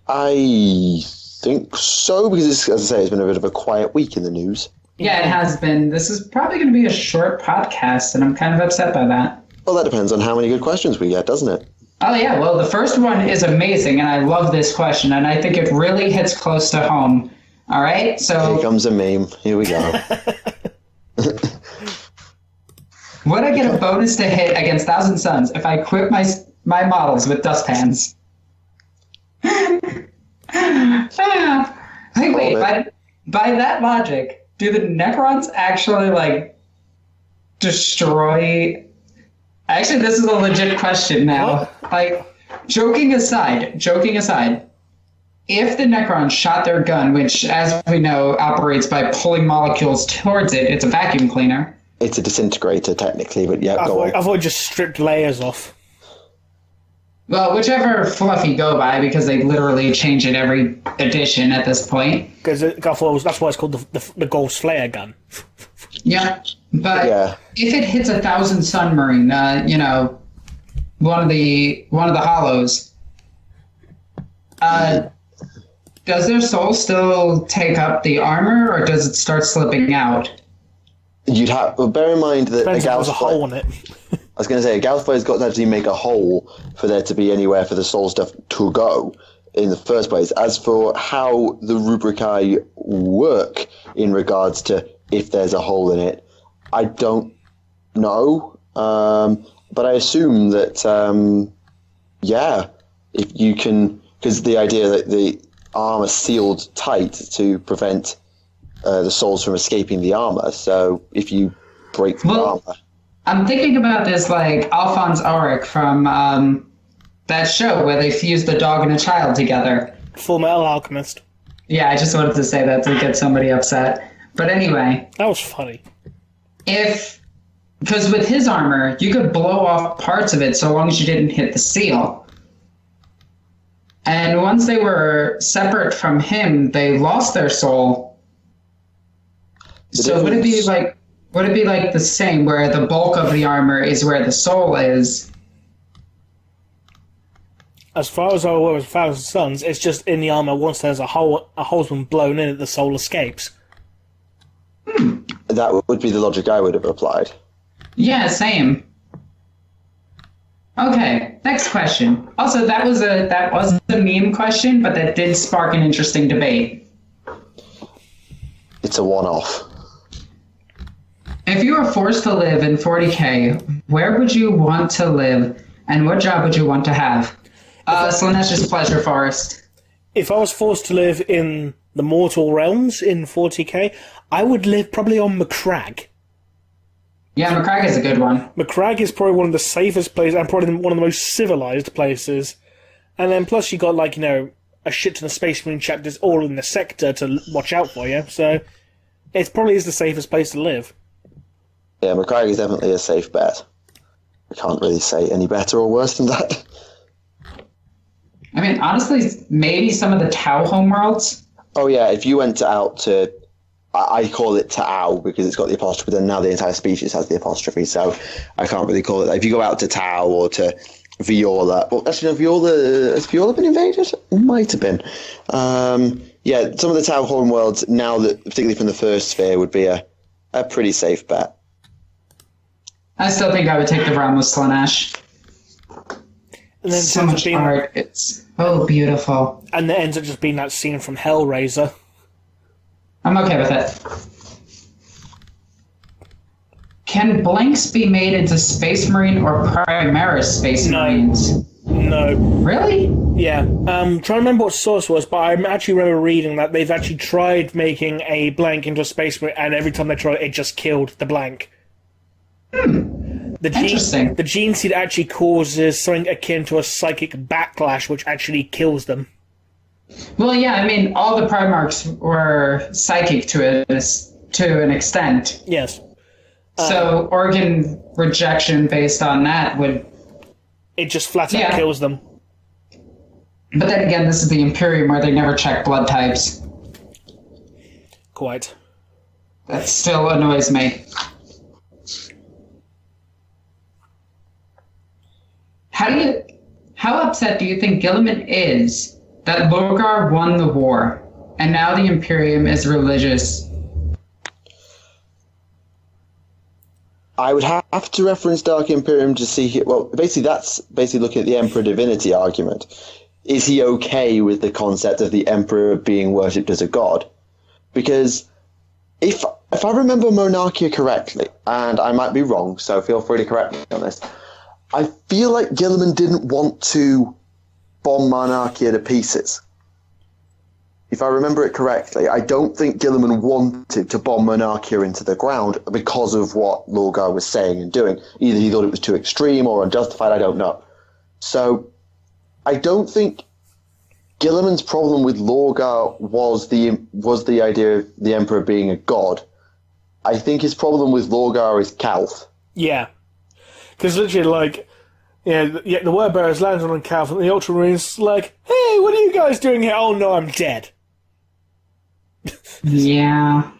Speaker 3: I think so, because, as I say, it's been a bit of a quiet week in the news.
Speaker 2: Yeah, it has been. This is probably going to be a short podcast, and I'm kind of upset by that.
Speaker 3: Well, that depends on how many good questions we get, doesn't it?
Speaker 2: Oh, yeah. Well, the first one is amazing, and I love this question, and I think it really hits close to home. All right? So
Speaker 3: Here comes a meme. Here we go.
Speaker 2: Would I get a bonus to hit against Thousand Suns if I equip my models with dustpans? Wait, by that logic, do the Necrons actually, destroy... Actually, this is a legit question now. Joking aside, if the Necrons shot their gun, which, as we know, operates by pulling molecules towards it, it's a vacuum cleaner.
Speaker 3: It's a disintegrator, technically, but yeah, go on.
Speaker 1: I thought it just stripped layers off.
Speaker 2: Well, whichever fluff you go by, because they literally change it every edition at this point.
Speaker 1: Because that's why it's called the Gold Slayer gun.
Speaker 2: Yeah, but if it hits 1,000 Sun Marine, one of the hollows, does their soul still take up the armor, or does it start slipping out?
Speaker 3: You'd have, bear in mind that
Speaker 1: Depends if there's a hole in it.
Speaker 3: I was going to say, a Gauthfire's got to actually make a hole for there to be anywhere for the soul stuff to go in the first place. As for how the Rubricae work in regards to if there's a hole in it, I don't know. But I assume that, if you can, because the idea that the armor sealed tight to prevent the souls from escaping the armor. So if you break the armor,
Speaker 2: I'm thinking about this like Alphonse Auric from that show where they fused a dog and a child together.
Speaker 1: Full Metal Alchemist.
Speaker 2: Yeah, I just wanted to say that to get somebody upset. But anyway.
Speaker 1: That was funny.
Speaker 2: Because with his armor, you could blow off parts of it so long as you didn't hit the seal. And once they were separate from him, they lost their soul. So would it be like the same, where the bulk of the armor is where the soul is?
Speaker 1: As far as I'm aware with Thousand Suns, it's just in the armor. Once there's a hole's been blown in it, the soul escapes.
Speaker 3: That would be the logic I would have applied.
Speaker 2: Yeah, same. Okay, next question. Also, that was a meme question, but that did spark an interesting debate.
Speaker 3: It's a one-off.
Speaker 2: If you were forced to live in 40K, where would you want to live, and what job would you want to have? Slaanesh Pleasure Forest.
Speaker 1: If I was forced to live in the mortal realms in 40K, I would live probably on Macragge.
Speaker 2: Yeah, Macragge is a good one.
Speaker 1: Macragge is probably one of the safest places and probably one of the most civilized places. And then plus you got, like, a shit ton of Space Marine chapters all in the sector to watch out for you. So it probably is the safest place to live.
Speaker 3: Yeah, Macragge is definitely a safe bet. I can't really say any better or worse than that.
Speaker 2: I mean, honestly, maybe some of the Tau homeworlds.
Speaker 3: Oh yeah, if you went out to... I call it Tau because it's got the apostrophe, but then now the entire species has the apostrophe, so I can't really call it that. If you go out to Tau or to Viola... Well, actually, no, has Viola been invaded? It might have been. Yeah, some of the Tau homeworlds, now that, particularly from the first sphere, would be a pretty safe bet.
Speaker 2: I still think I would take the realm of Slaanesh.
Speaker 1: And then
Speaker 2: So much art. It's so beautiful.
Speaker 1: And it ends up just being that scene from Hellraiser.
Speaker 2: I'm okay with it. Can blanks be made into Space Marine or Primarchs Space Marines?
Speaker 1: No.
Speaker 2: Really?
Speaker 1: Yeah. Trying to remember what source was, but I actually remember reading that they've actually tried making a blank into a Space Marine, and every time they tried it just killed the blank.
Speaker 2: Interesting.
Speaker 1: The gene seed actually causes something akin to a psychic backlash, which actually kills them.
Speaker 2: Well, yeah, I mean, all the Primarchs were psychic to an extent.
Speaker 1: Yes.
Speaker 2: So organ rejection based on that would...
Speaker 1: It just flat out kills them.
Speaker 2: But then again, this is the Imperium where they never check blood types.
Speaker 1: Quite.
Speaker 2: That still annoys me. How upset do you think Guilliman is that Lorgar won the war, and now the Imperium is religious?
Speaker 3: I would have to reference Dark Imperium to see... Well, basically, that's basically looking at the Emperor Divinity argument. Is he okay with the concept of the Emperor being worshipped as a god? Because if I remember Monarchia correctly, and I might be wrong, so feel free to correct me on this, I feel like Guilliman didn't want to bomb Monarchia to pieces. If I remember it correctly, I don't think Guilliman wanted to bomb Monarchia into the ground because of what Lorgar was saying and doing. Either he thought it was too extreme or unjustified, I don't know. So, I don't think Guilliman's problem with Lorgar was the idea of the Emperor being a god. I think his problem with Lorgar is Calth.
Speaker 1: Yeah. Because literally, the word bearers lands on Calth, and the Ultramarines like, hey, what are you guys doing here? Oh no, I'm dead.
Speaker 2: Yeah.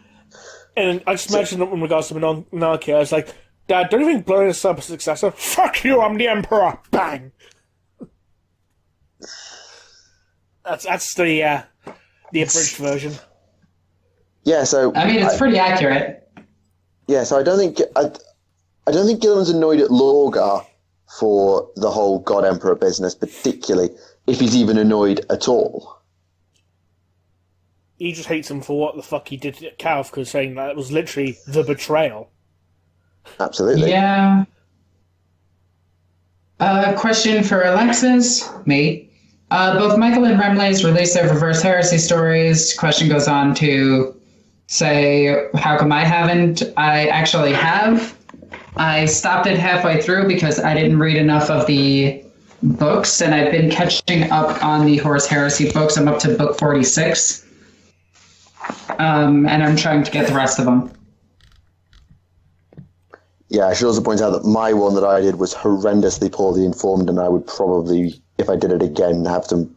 Speaker 1: And I just imagine in regards to Monarchia, I was like, Dad, don't you think blowing us up a successor? Fuck you, I'm the Emperor! Bang! That's the abridged version.
Speaker 3: Yeah, so...
Speaker 2: I mean, it's pretty accurate.
Speaker 3: Yeah, so I don't think Guilliman's annoyed at Lorgar for the whole God Emperor business, particularly if he's even annoyed at all.
Speaker 1: He just hates him for what the fuck he did at Calth, because saying that it was literally the betrayal.
Speaker 3: Absolutely.
Speaker 2: Yeah. Question for Alexis, me. Both Michael and Remleiz released their reverse heresy stories. Question goes on to say, how come I haven't? I actually have. I stopped it halfway through because I didn't read enough of the books, and I've been catching up on the Horus Heresy books. I'm up to book 46. And I'm trying to get the rest of them.
Speaker 3: Yeah, I should also point out that my one that I did was horrendously poorly informed, and I would probably, if I did it again, have some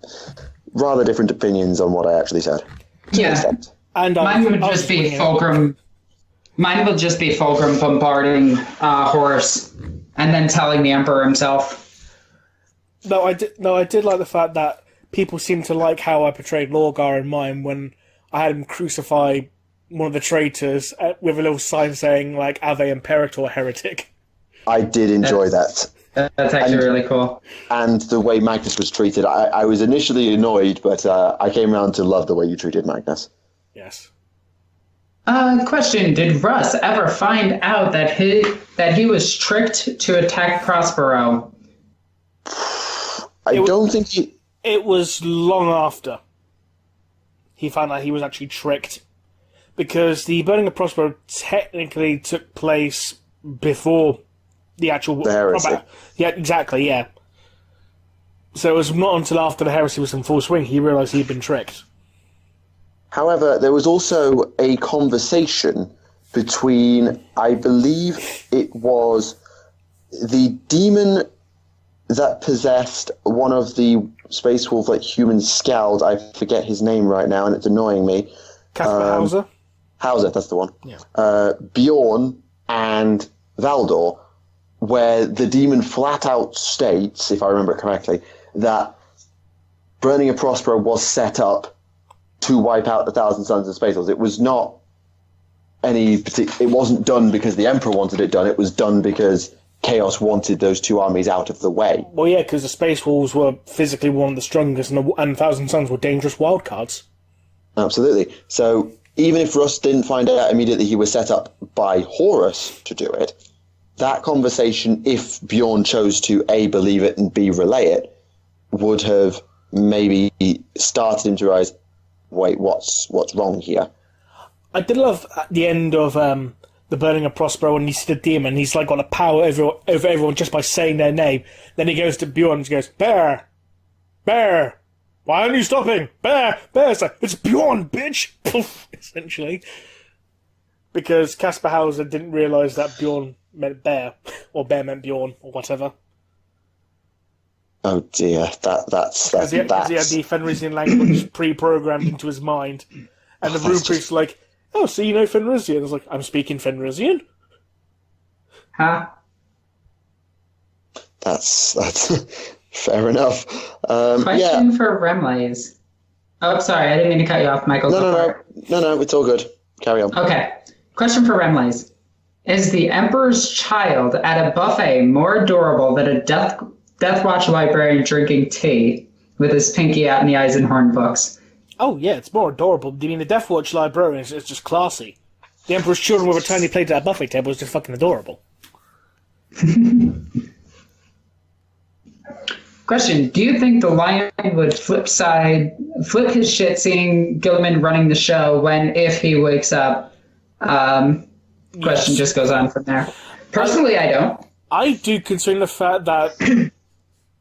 Speaker 3: rather different opinions on what I actually said.
Speaker 2: Yeah,
Speaker 1: and
Speaker 2: mine would just be Fulgrim. Mine will just be Fulgrim bombarding Horus and then telling the Emperor himself.
Speaker 1: No, I did like the fact that people seemed to like how I portrayed Lorgar in mine when I had him crucify one of the traitors with a little sign saying, like, Ave Imperator Heretic.
Speaker 3: I did enjoy that.
Speaker 2: That's actually really cool.
Speaker 3: And the way Magnus was treated, I was initially annoyed, but I came around to love the way you treated Magnus.
Speaker 1: Yes.
Speaker 2: Question, did Russ ever find out that he was tricked to attack Prospero?
Speaker 3: I don't think he...
Speaker 1: It was long after he found out he was actually tricked. Because the burning of Prospero technically took place before the actual...
Speaker 3: The heresy.
Speaker 1: Yeah, exactly, yeah. So it was not until after the heresy was in full swing he realised he'd been tricked.
Speaker 3: However, there was also a conversation between, I believe it was the demon that possessed one of the Space Wolf, like, human scowls. I forget his name right now, and it's annoying me.
Speaker 1: Caspar Hauser?
Speaker 3: Hauser, that's the one.
Speaker 1: Yeah.
Speaker 3: Bjorn and Valdor, where the demon flat out states, if I remember it correctly, that Burning of Prospero was set up to wipe out the Thousand Sons of Space Wolves. It was not it wasn't done because the Emperor wanted it done. It was done because Chaos wanted those two armies out of the way.
Speaker 1: Well, yeah, because the Space Wolves were physically one of the strongest, and Thousand Sons were dangerous wildcards.
Speaker 3: Absolutely. So even if Russ didn't find out immediately he was set up by Horus to do it, that conversation, if Bjorn chose to A, believe it, and B, relay it, would have maybe started him to realize, wait, what's wrong here?
Speaker 1: I did love at the end of the Burning of Prospero when you see the demon, he's like got a power over everyone just by saying their name. Then he goes to Bjorn and goes, Bear! Bear! Why aren't you stopping? Bear! Bear! It's like, it's Bjorn, bitch! Poof, essentially. Because Caspar Hauser didn't realise that Bjorn meant Bear, or Bear meant Bjorn, or whatever.
Speaker 3: Oh dear, that's...
Speaker 1: Because he had the Fenrisian language pre-programmed into his mind. And the Rune Priest's like, oh, so you know Fenrisian? I was like, I'm speaking Fenrisian?
Speaker 2: Huh?
Speaker 3: That's fair enough.
Speaker 2: Question for Remleiz. Oh, sorry, I didn't mean to cut you off, Michael.
Speaker 3: No, it's all good. Carry on.
Speaker 2: Okay. Question for Remleiz. Is the Emperor's child at a buffet more adorable than a Death Watch librarian drinking tea with his pinky out in the Eisenhorn books?
Speaker 1: Oh, yeah, it's more adorable. I mean, the Death Watch librarian is just classy. The Emperor's children with a tiny plate at a buffet table is just fucking adorable.
Speaker 2: Question, do you think the Lion would flip his shit seeing Gilliman running the show if he wakes up? Question just goes on from there. Personally, I don't.
Speaker 1: I do, considering the fact that,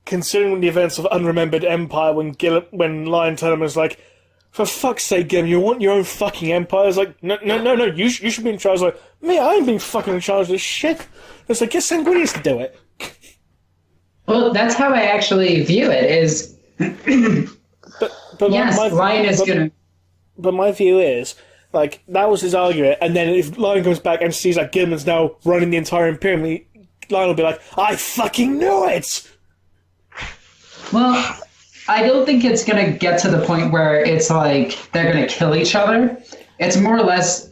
Speaker 1: considering the events of Unremembered Empire, when Lion Turner was like, for fuck's sake, Gilliman, you want your own fucking empire? It's like, no, you should be in charge. Like, me, I ain't being fucking in charge of this shit. It's like, get Sanguinius to do it.
Speaker 2: Well, that's how I actually view it, is... but yes, Lion is going to...
Speaker 1: But my view is, like, that was his argument, and then if Lion comes back and sees that Gilman's now running the entire Imperium, Lion will be like, I fucking knew it!
Speaker 2: Well, I don't think it's going to get to the point where it's like they're going to kill each other. It's more or less,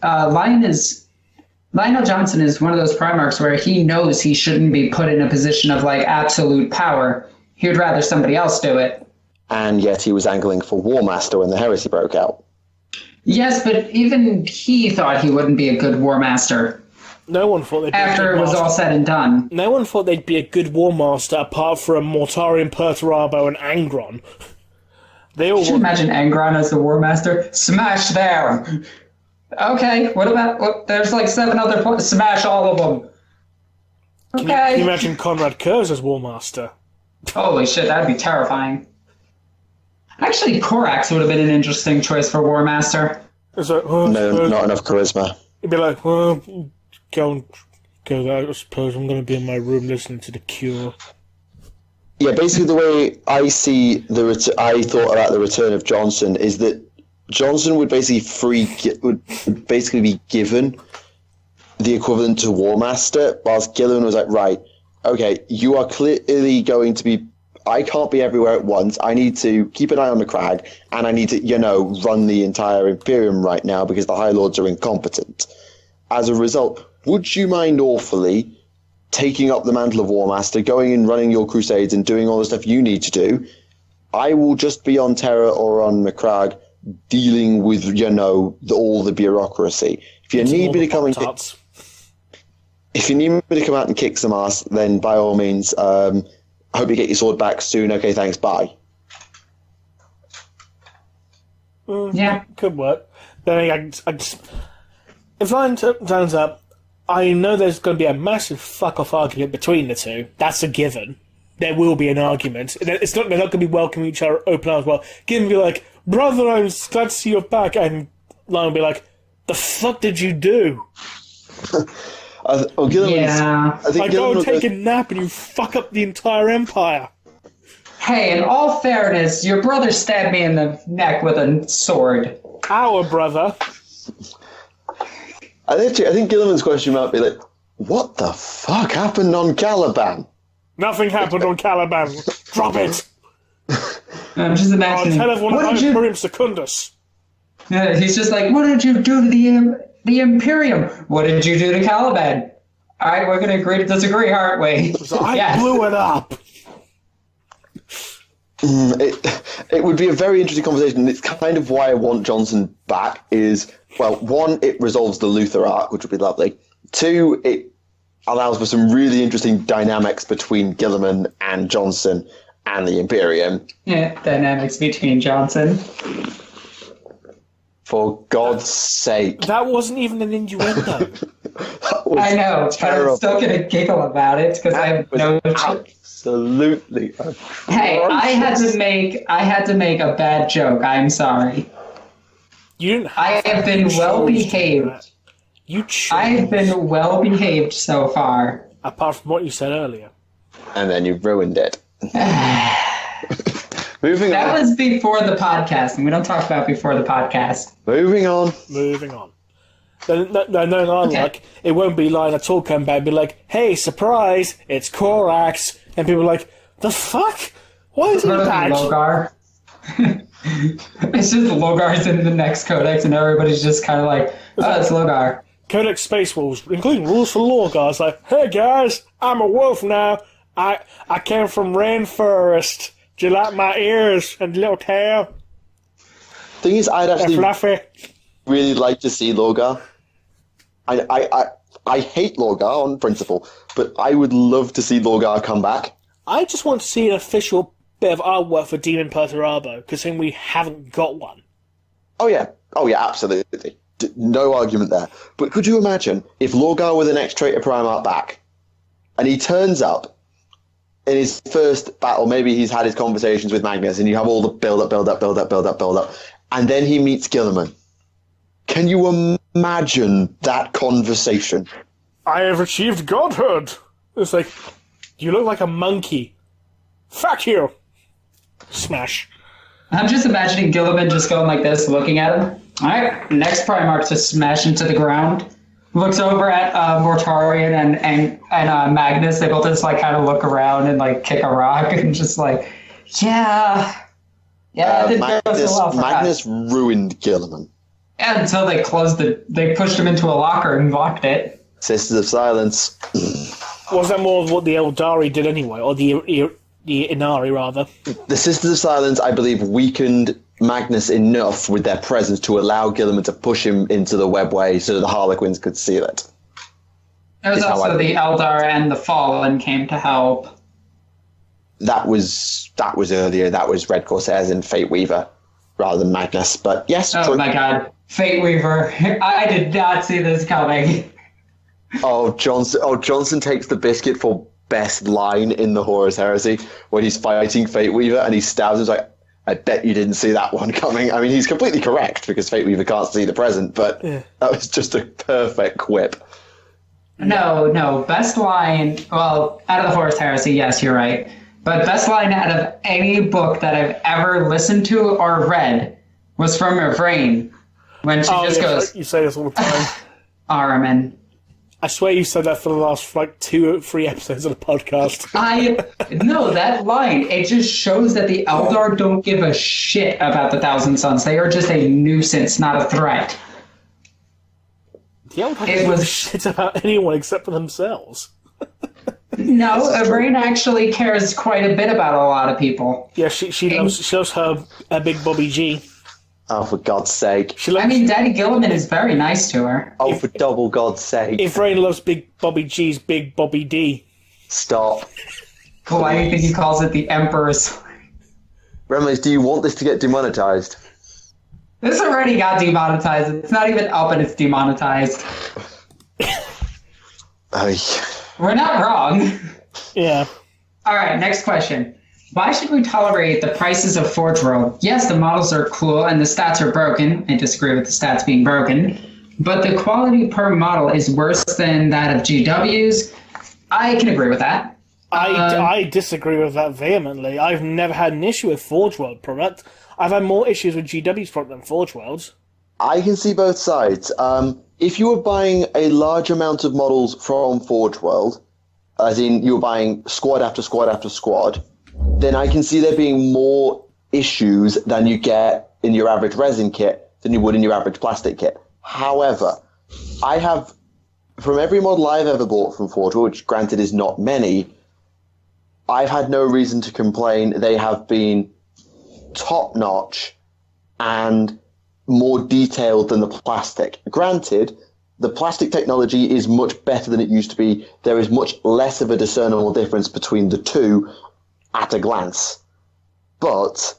Speaker 2: Lionel Johnson is one of those Primarchs where he knows he shouldn't be put in a position of, like, absolute power. He would rather somebody else do it.
Speaker 3: And yet he was angling for War Master when the heresy broke out.
Speaker 2: Yes, but even he thought he wouldn't be a good War Master.
Speaker 1: No one thought they'd be
Speaker 2: After
Speaker 1: a good
Speaker 2: it was
Speaker 1: master.
Speaker 2: all said and done.
Speaker 1: No one thought they'd be a good war master apart from Mortarion, Perturabo, and Angron. They all
Speaker 2: Can you imagine Angron as the War Master? Smash there! Okay, what about... there's like 7 other points. Smash all of them. Okay.
Speaker 1: Can you imagine Conrad Kurz as war master?
Speaker 2: Holy shit, that'd be terrifying. Actually, Corax would have been an interesting choice for War Master.
Speaker 1: It's like,
Speaker 3: No, not enough charisma.
Speaker 1: He'd be like, well, go out, I suppose I'm going to be in my room listening to The Cure.
Speaker 3: Yeah, basically the way I see I thought about the return of Johnson is that Johnson would basically be given the equivalent to War Master, whilst Gilliman was like, right, okay, you are clearly going to be... I can't be everywhere at once. I need to keep an eye on the Crag, and I need to, run the entire Imperium right now because the High Lords are incompetent. As a result, would you mind awfully taking up the mantle of War Master, going and running your crusades and doing all the stuff you need to do? I will just be on Terra or on the Crag dealing with, all the bureaucracy. If you need me to come out and kick some ass, then by all means, I hope you get your sword back soon. Okay, thanks, bye.
Speaker 2: Yeah.
Speaker 1: Could work. Then if Lion turns up, I know there's going to be a massive fuck-off argument between the two. That's a given. There will be an argument. They're not going to be welcoming each other open arms. Well, Gideon will be like, brother, I'm glad to see you're back. And Lion will be like, the fuck did you do?
Speaker 3: I
Speaker 1: go and take a nap and you fuck up the entire empire.
Speaker 2: Hey, in all fairness, your brother stabbed me in the neck with a sword.
Speaker 1: Our brother.
Speaker 3: I think Gilliman's question might be like, what the fuck happened on Caliban?
Speaker 1: Nothing happened on Caliban. Drop it.
Speaker 2: I'm just imagining.
Speaker 1: Tell everyone about Imperium Secundus.
Speaker 2: Yeah, he's just like, what did you do to the Imperium? What did you do to Caliban? All right, we're going to agree to disagree, aren't we?
Speaker 1: So I blew it up.
Speaker 3: It would be a very interesting conversation, and it's kind of why I want Johnson back is, well, one, it resolves the Luther arc, which would be lovely. Two, it allows for some really interesting dynamics between Gilliman and Johnson and the Imperium.
Speaker 2: Yeah, dynamics between Johnson.
Speaker 3: For God's sake.
Speaker 1: That wasn't even an innuendo.
Speaker 2: I know, but I'm still going to giggle about it because I have no...
Speaker 3: Absolutely.
Speaker 2: Hey, I had to make a bad joke. I'm sorry.
Speaker 1: You didn't
Speaker 2: I have been well behaved. I've been well behaved so far.
Speaker 1: Apart from what you said earlier.
Speaker 3: And then you've ruined it. Moving on.
Speaker 2: That was before the podcast, and we don't talk about before the podcast.
Speaker 3: Moving on.
Speaker 1: Like, it won't be Lion at all come back and be like, hey, surprise, it's Corax. And people are like, the fuck? Why is he back?
Speaker 2: Logar. It's just Logar's in the next Codex, and everybody's just kind of like, oh, it's Logar.
Speaker 1: Codex Space Rules, including rules for Logar. It's like, hey guys, I'm a wolf now. I came from Rainforest. Do you like my ears and little tail?
Speaker 3: Thing is, I'd actually
Speaker 1: fluffy.
Speaker 3: Really like to see Logar. I hate Logar on principle, but I would love to see Logar come back.
Speaker 1: I just want to see an official bit of artwork for Demon Perturabo, because we haven't got one.
Speaker 3: Oh yeah, absolutely. No argument there. But could you imagine if Logar were the next traitor Primarch back, and he turns up in his first battle, maybe he's had his conversations with Magnus, and you have all the build up, and then he meets Gilliman. Can you imagine that conversation?
Speaker 1: I have achieved godhood. It's like, you look like a monkey. Fuck you. Smash.
Speaker 2: I'm just imagining Gilliman just going like this, looking at him. All right, next Primarch to smash into the ground. Looks over at Mortarion and Magnus. They both just like kind of look around and like kick a rock and just like, yeah.
Speaker 3: Magnus ruined Gilliman.
Speaker 2: Yeah, until they they pushed him into a locker and locked it.
Speaker 3: Sisters of Silence.
Speaker 1: Was that more of what the Eldari did anyway, or the Inari rather?
Speaker 3: The Sisters of Silence, I believe, weakened Magnus enough with their presence to allow Gilliman to push him into the webway so that the Harlequins could seal it.
Speaker 2: There was
Speaker 3: is how
Speaker 2: also the Eldar and the Fallen came to help.
Speaker 3: That was earlier. That was Red Corsairs and Fate Weaver rather than Magnus. But yes,
Speaker 2: oh
Speaker 3: true.
Speaker 2: My God, Fate Weaver! I did not see this coming.
Speaker 3: Johnson takes the biscuit for best line in the Horus Heresy when he's fighting Fate Weaver and he stabs him. He's like, I bet you didn't see that one coming. I mean, he's completely correct because Fate Weaver can't see the present, but that was just a perfect quip.
Speaker 2: No, best line. Well, out of the Horus Heresy, yes, you're right. But best line out of any book that I've ever listened to or read was from Refrain when she goes,
Speaker 1: you say this all the time.
Speaker 2: Armin.
Speaker 1: I swear you said that for the last 2 or 3 episodes of the podcast.
Speaker 2: No, that line, it just shows that the Eldar don't give a shit about the Thousand Sons. They are just a nuisance, not a threat.
Speaker 1: The Eldar don't give a shit about anyone except for themselves.
Speaker 2: No, Brain actually cares quite a bit about a lot of people.
Speaker 1: Yeah, she loves her big Bobby G.
Speaker 3: Oh, for God's sake.
Speaker 2: Daddy Gilliman is very nice to her.
Speaker 3: Oh, for double God's sake.
Speaker 1: If Rain loves big Bobby G's big Bobby D.
Speaker 3: Stop.
Speaker 2: Why do you think he calls it the Emperor's?
Speaker 3: Remleiz, do you want this to get demonetized?
Speaker 2: This already got demonetized. It's not even up and it's demonetized. We're not wrong.
Speaker 1: Yeah.
Speaker 2: All right, next question. Why should we tolerate the prices of Forge World? Yes, the models are cool and the stats are broken. I disagree with the stats being broken. But the quality per model is worse than that of GW's. I can agree with that.
Speaker 1: I disagree with that vehemently. I've never had an issue with Forge World product. I've had more issues with GW's product than Forge World's.
Speaker 3: I can see both sides. If you were buying a large amount of models from Forge World, as in you were buying squad after squad after squad, then I can see there being more issues than you get in your average resin kit than you would in your average plastic kit. However, I have, from every model I've ever bought from Forge World, which granted is not many, I've had no reason to complain. They have been top-notch and more detailed than the plastic. Granted, the plastic technology is much better than it used to be. There is much less of a discernible difference between the two at a glance. But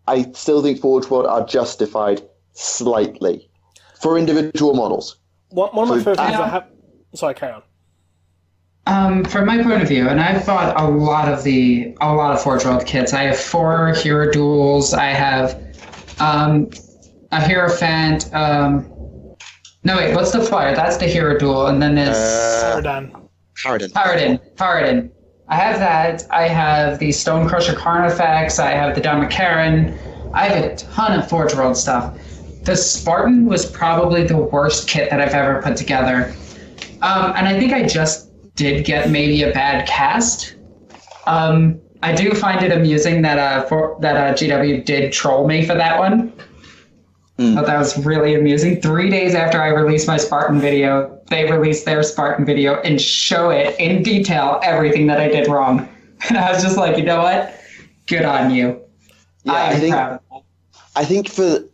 Speaker 3: I still think Forge World are justified slightly for individual models.
Speaker 1: One of my favorite things I have... Sorry, carry on.
Speaker 2: From my point of view, and I've bought a lot of Forge World kits. I have 4 Hero Duels. I have a Hierophant. No, wait, what's the flyer? That's the Hero Duel, and then there's Paradin. I have that. I have the Stonecrusher Carnifex. I have the Dharmakaran. I have a ton of Forge World stuff. The Spartan was probably the worst kit that I've ever put together. And I think I just did get maybe a bad cast. I do find it amusing that GW did troll me for that one. But that was really amusing. 3 days after I released my Spartan video, they released their Spartan video and show it in detail everything that I did wrong. And I was just like, you know what? Good on you.
Speaker 3: Yeah,
Speaker 2: I'm proud of that.
Speaker 3: I think the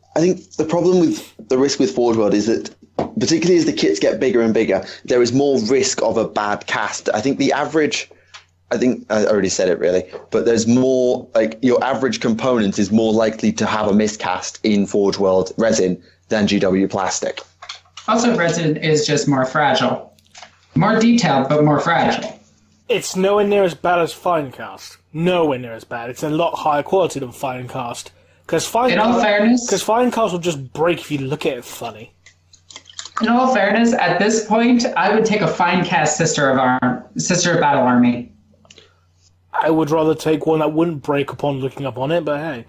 Speaker 3: problem with the risk with Forge World is that, particularly as the kits get bigger and bigger, there is more risk of a bad cast. I think the average, I already said it really, but there's more, like, your average component is more likely to have a miscast in Forge World resin than GW plastic.
Speaker 2: Also, resin is just more fragile. More detailed, but more fragile.
Speaker 1: It's nowhere near as bad as Finecast. Nowhere near as bad. It's a lot higher quality than Finecast.
Speaker 2: In all fairness...
Speaker 1: Because Finecast will just break if you look at it funny.
Speaker 2: In all fairness, at this point, I would take a Finecast Sister of Battle Army.
Speaker 1: I would rather take one that wouldn't break upon looking up on it, but hey.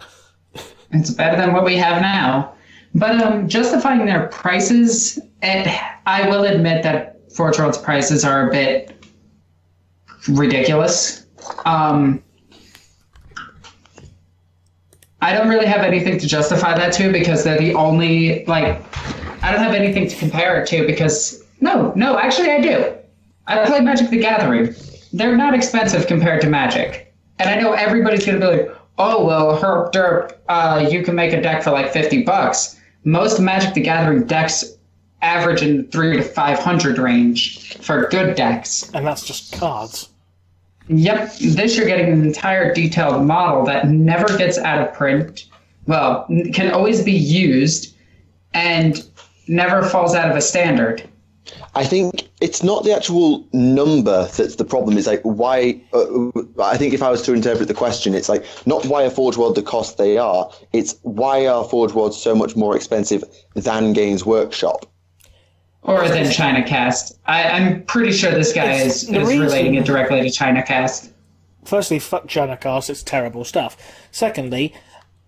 Speaker 2: It's better than what we have now. But justifying their prices, I will admit that Forge World's prices are a bit ridiculous. I don't really have anything to justify that to because they're the only, I don't have anything to compare it to because, no, actually I do. I play Magic the Gathering. They're not expensive compared to Magic. And I know everybody's going to be like, oh, well, herp derp, you can make a deck for like $50. Most Magic the Gathering decks average in the 300 to 500 range for good decks.
Speaker 1: And that's just cards.
Speaker 2: Yep, this you're getting an entire detailed model that never gets out of print. Well, can always be used and never falls out of a standard.
Speaker 3: I think it's not the actual number that's the problem. It's like why. I think if I was to interpret the question, it's like not why are Forge World the cost they are. It's why are Forge Worlds so much more expensive than Games Workshop.
Speaker 2: Or than ChinaCast. I'm pretty sure this guy is relating it directly to ChinaCast.
Speaker 1: Firstly, fuck ChinaCast, it's terrible stuff. Secondly,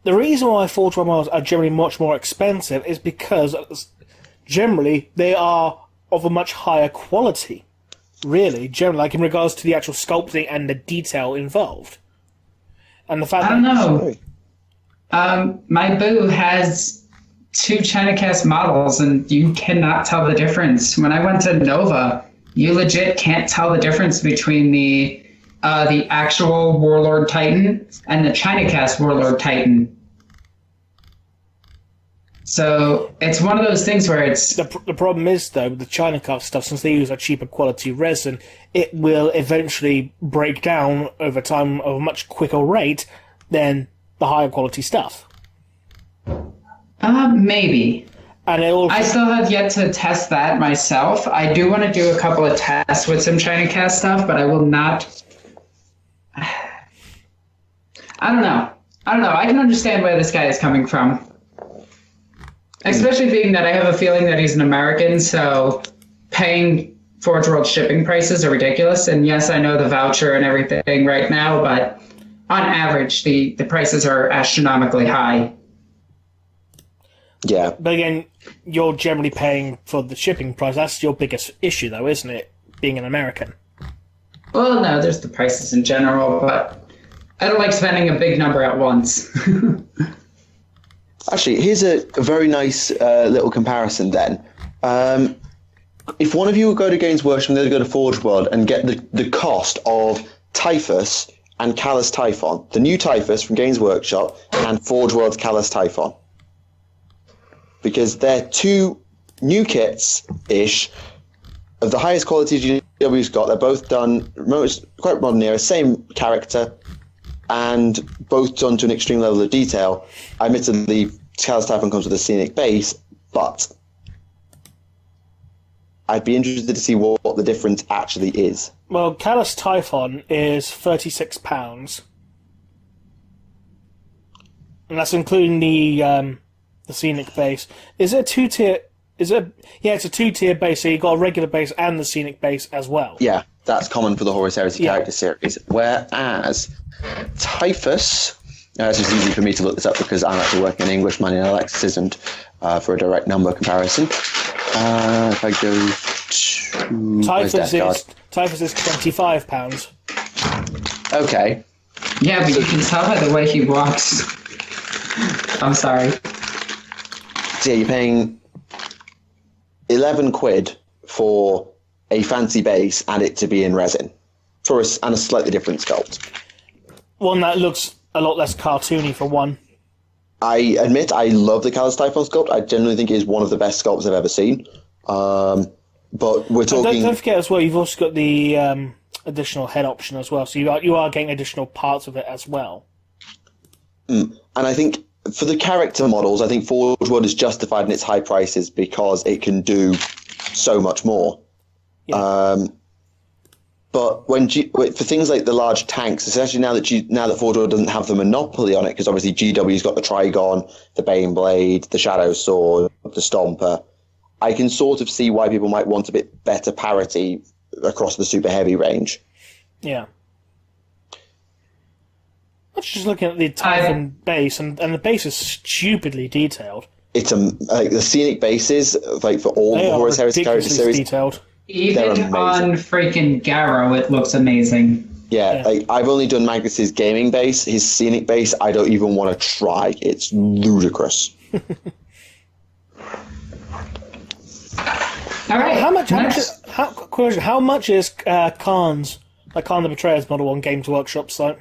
Speaker 1: the reason why Forge World models are generally much more expensive is because generally they are of a much higher quality. Really, generally, like in regards to the actual sculpting and the detail involved. And the fact
Speaker 2: I don't know. My boo has 2 ChinaCast models, and you cannot tell the difference. When I went to Nova, you legit can't tell the difference between the actual Warlord Titan and the ChinaCast Warlord Titan. So it's one of those things where it's...
Speaker 1: The problem is, though, with the ChinaCast stuff, since they use a cheaper quality resin, it will eventually break down over time at a much quicker rate than the higher quality stuff.
Speaker 2: Maybe.
Speaker 1: And I
Speaker 2: still have yet to test that myself. I do want to do a couple of tests with some ChinaCast stuff, but I will not... I don't know. I can understand where this guy is coming from. Especially being that I have a feeling that he's an American, so paying Forge World shipping prices are ridiculous. And yes, I know the voucher and everything right now, but on average, the prices are astronomically high.
Speaker 3: Yeah.
Speaker 1: But again, you're generally paying for the shipping price. That's your biggest issue, though, isn't it? Being an American.
Speaker 2: Well, no, there's the prices in general, but I don't like spending a big number at once.
Speaker 3: Actually, here's a very nice little comparison then. If one of you would go to Games Workshop and the other go to Forge World and get the cost of Typhus and Callus Typhon, the new Typhus from Games Workshop and Forge World's Callus Typhon. Because they're 2 new kits-ish of the highest quality GW's got. They're both done quite modern era, same character, and both done to an extreme level of detail. Admittedly, Callus Typhon comes with a scenic base, but I'd be interested to see what the difference actually is.
Speaker 1: Well, Callus Typhon is £36, and that's including the scenic base. Is it a 2-tier? It's a 2-tier base. So you got a regular base and the scenic base as well.
Speaker 3: Yeah, that's common for the Horus Heresy character series. Whereas Typhus, it's just easy for me to look this up because I'm actually working in English. My name Alexis isn't for a direct number comparison. If I go to
Speaker 1: Typhus is £25.
Speaker 3: Okay.
Speaker 2: Yeah, but you can tell by the way he walks. I'm sorry.
Speaker 3: So yeah, you're paying 11 quid for a fancy base and it to be in resin and a slightly different sculpt.
Speaker 1: One that looks a lot less cartoony for one.
Speaker 3: I admit I love the Callus Typhon sculpt. I genuinely think it is one of the best sculpts I've ever seen. But we're talking...
Speaker 1: Don't forget as well, you've also got the additional head option as well, so you are getting additional parts of it as well.
Speaker 3: And I think for the character models, I think Forge World is justified in its high prices because it can do so much more. Yeah. But for things like the large tanks, especially now that Forge World doesn't have the monopoly on it, because obviously GW's got the Trigon, the Baneblade, the Shadow Sword, the Stomper, I can sort of see why people might want a bit better parity across the super heavy range.
Speaker 1: Yeah. I was just looking at the Typhon base, and the base is stupidly detailed.
Speaker 3: It's like the scenic bases, like for all the Horus Heresy character series,
Speaker 1: detailed.
Speaker 2: Even on freaking Garrow, it looks amazing.
Speaker 3: Yeah, like I've only done Magnus's gaming base. His scenic base, I don't even want to try. It's ludicrous.
Speaker 2: All right.
Speaker 1: How much is Khan's Khan the Betrayer's model on Games Workshop site?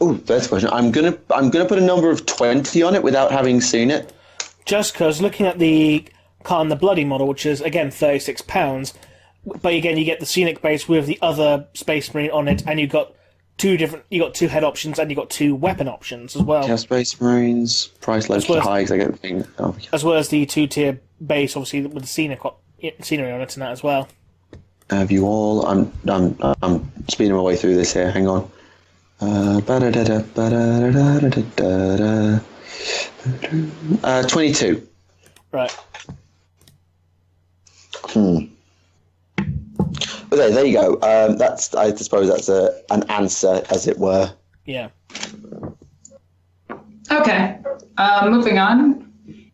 Speaker 3: Oh, that's a question. I'm gonna put a number of 20 on it without having seen it.
Speaker 1: Just because looking at the Khan the Bloody model, which is, again, £36. But again, you get the scenic base with the other Space Marine on it, and you got two head options, and you got 2 weapon options as well.
Speaker 3: Yeah, Space Marines, price low to high, because I get everything. Oh, yeah.
Speaker 1: As well as the 2-tier base, obviously, with the scenery on it and that as well.
Speaker 3: Have you all? I'm speeding my way through this here. Hang on. 22.
Speaker 1: Right.
Speaker 3: But there you go. That's, I suppose that's an answer, as it were.
Speaker 1: Yeah.
Speaker 2: Okay. Moving on.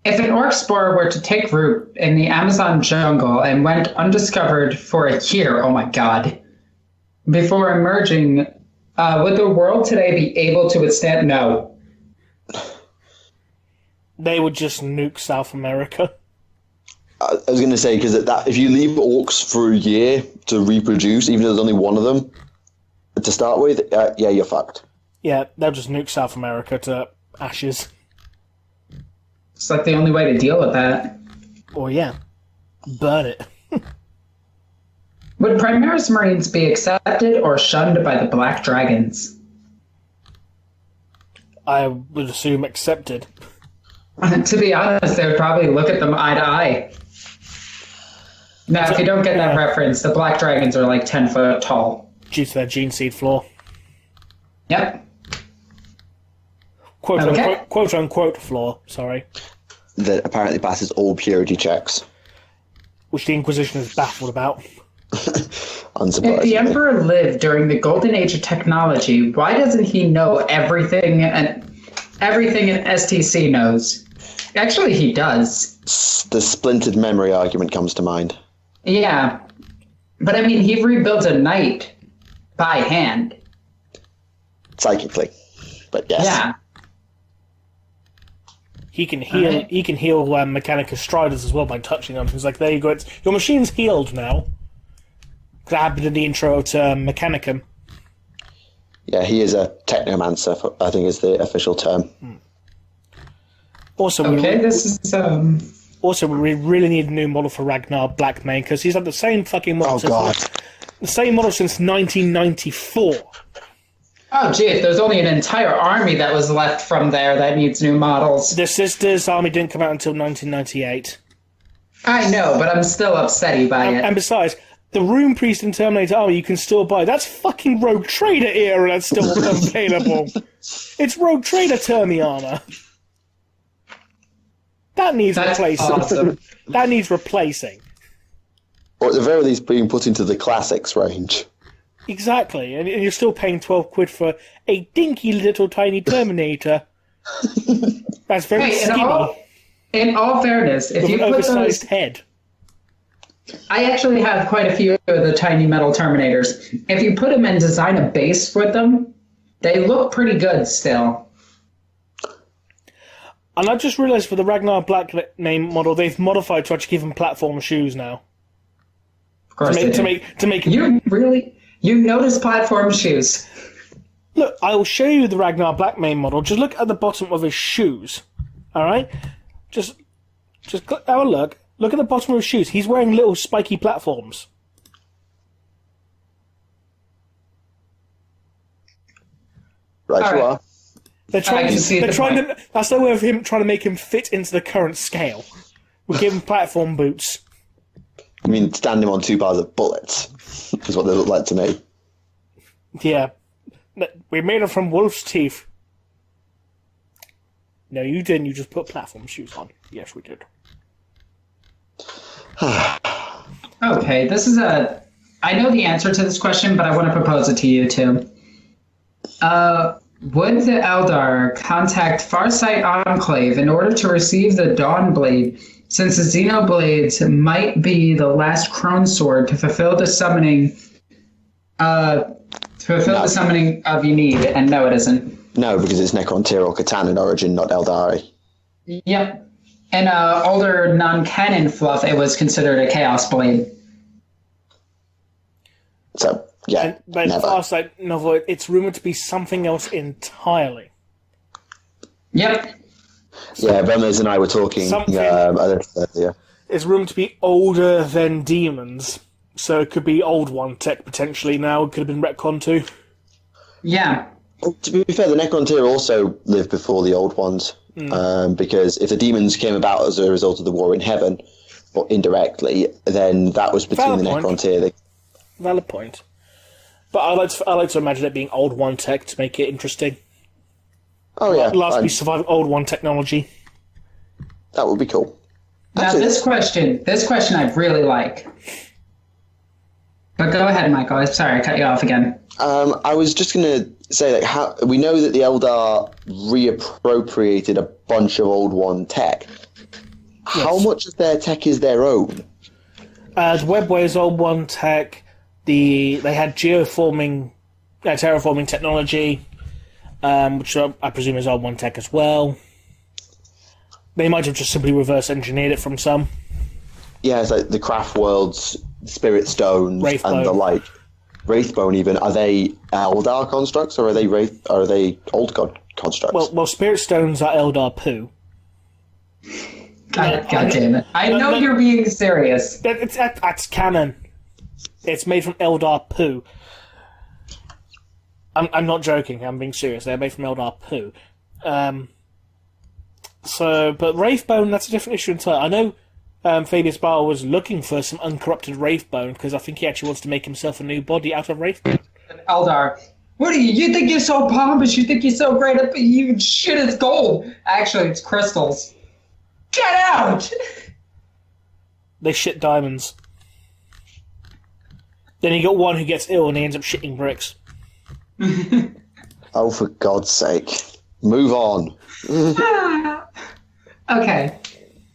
Speaker 2: If an orc spore were to take root in the Amazon jungle and went undiscovered for a year, oh my god, before emerging, would the world today be able to withstand? No.
Speaker 1: They would just nuke South America.
Speaker 3: I was going to say, because if you leave orcs for a year to reproduce, even though there's only one of them to start with, yeah, you're fucked.
Speaker 1: Yeah, they'll just nuke South America to ashes.
Speaker 2: It's like the only way to deal with that.
Speaker 1: Or yeah, burn it.
Speaker 2: Would Primarchs Marines be accepted or shunned by the Black Dragons?
Speaker 1: I would assume accepted.
Speaker 2: To be honest, they would probably look at them eye to eye. Now, if you don't get that reference, the Black Dragons are like 10 foot tall.
Speaker 1: Due to their gene seed flaw.
Speaker 2: Yep.
Speaker 1: Quote unquote flaw, sorry.
Speaker 3: That apparently passes all purity checks.
Speaker 1: Which the Inquisition is baffled about.
Speaker 3: Unsurprisingly.
Speaker 2: If the Emperor lived during the Golden Age of technology, why doesn't he know everything an STC knows? Actually, he does.
Speaker 3: The splintered memory argument comes to mind.
Speaker 2: Yeah. But I mean, he rebuilt a knight by hand.
Speaker 3: Psychically. But yes.
Speaker 2: Yeah.
Speaker 1: He can heal. Right. He can heal Mechanicus Striders as well by touching them. He's like, there you go. Your machine's healed now. That happened in the intro to Mechanicum.
Speaker 3: Yeah, he is a technomancer, I think is the official term.
Speaker 1: Also, Also, we really need a new model for Ragnar Blackmane, because he's had the same fucking model the same model since 1994.
Speaker 2: Oh, gee, there's only an entire army that was left from there that needs new models.
Speaker 1: The Sisters' army didn't come out until 1998.
Speaker 2: I know, but I'm still upset by it.
Speaker 1: And besides, the Rune Priest and Terminator army you can still buy. That's fucking Rogue Trader era that's still available. It's Rogue Trader Termi armor. That needs replacing.
Speaker 2: Awesome.
Speaker 1: That needs replacing.
Speaker 3: Or at the very least being put into the classics range.
Speaker 1: Exactly, and you're still paying £12 for a dinky little tiny Terminator. That's very skinny.
Speaker 2: In all fairness, if you
Speaker 1: put
Speaker 2: oversized
Speaker 1: those head.
Speaker 2: I actually have quite a few of the tiny metal Terminators. If you put them and design a base with them, they look pretty good still.
Speaker 1: And I just realised for the Ragnar Blackmane model, they've modified to actually give them platform shoes now.
Speaker 2: Of course,
Speaker 1: to make
Speaker 2: you notice platform shoes.
Speaker 1: Look, I will show you the Ragnar Blackmane model. Just look at the bottom of his shoes. All right, just have a look. Look at the bottom of his shoes. He's wearing little spiky platforms.
Speaker 3: Right, you are.
Speaker 1: They're trying to. That's their way of him trying to make him fit into the current scale. We give him platform boots.
Speaker 3: I mean, stand him on 2 bars of bullets is what they look like to me.
Speaker 1: Yeah. We made them from wolf's teeth. No, you didn't. You just put platform shoes on. Yes, we did.
Speaker 2: Okay, this is I know the answer to this question, but I want to propose it to you too. Would the Eldar contact Farsight Enclave in order to receive the Dawnblade, since the Xenoblades might be the last Crone Sword to fulfill the summoning of you need? And no, it isn't.
Speaker 3: No, because it's Necron or Catan in origin, not Eldari.
Speaker 2: Yep. In older non-canon fluff, it was considered a Chaos Blade.
Speaker 3: So, yeah,
Speaker 1: but
Speaker 3: never.
Speaker 1: Farsight novel, it's rumored to be something else entirely.
Speaker 2: Yep.
Speaker 3: Yeah, Remleiz and I were talking earlier.
Speaker 1: is rumored to be older than demons. So it could be old one tech potentially now. It could have been retconned too.
Speaker 2: Yeah.
Speaker 3: Well, to be fair, the Necrontyr also lived before the old ones. Because if the demons came about as a result of the war in heaven, or indirectly, then that was between the Necrontyr.
Speaker 1: Valid point. But I like to imagine it being old one tech to make it interesting.
Speaker 3: Oh yeah,
Speaker 1: Last we survived old one technology.
Speaker 3: That would be cool.
Speaker 2: Now this question I really like. But go ahead, Michael. Sorry, I cut you off again.
Speaker 3: I was just going to say, like, how we know that the Eldar reappropriated a bunch of old one tech. Yes. How much of their tech is their own?
Speaker 1: The Webway's old one tech. They had terraforming technology, which I presume is old one tech as well. They might have just simply reverse engineered it from some. Yeah,
Speaker 3: it's like the Craft World's Spirit Stones and the like. Wraithbone, even, are they Eldar constructs or are they old god constructs?
Speaker 1: Well, Spirit Stones are Eldar poo.
Speaker 2: God damn it! I know you're being serious.
Speaker 1: That's canon. It's made from Eldar poo. I'm not joking. I'm being serious. They're made from Eldar poo. But Wraithbone, that's a different issue entirely. I know. Fabius Bile was looking for some uncorrupted Wraithbone because I think he actually wants to make himself a new body out of Wraithbone.
Speaker 2: Eldar, what do you think you're so pompous? You think you're so great? You shit is gold. Actually, it's crystals. Get out!
Speaker 1: They shit diamonds. Then you got one who gets ill and he ends up shitting bricks.
Speaker 3: Oh, for God's sake. Move on.
Speaker 2: Okay.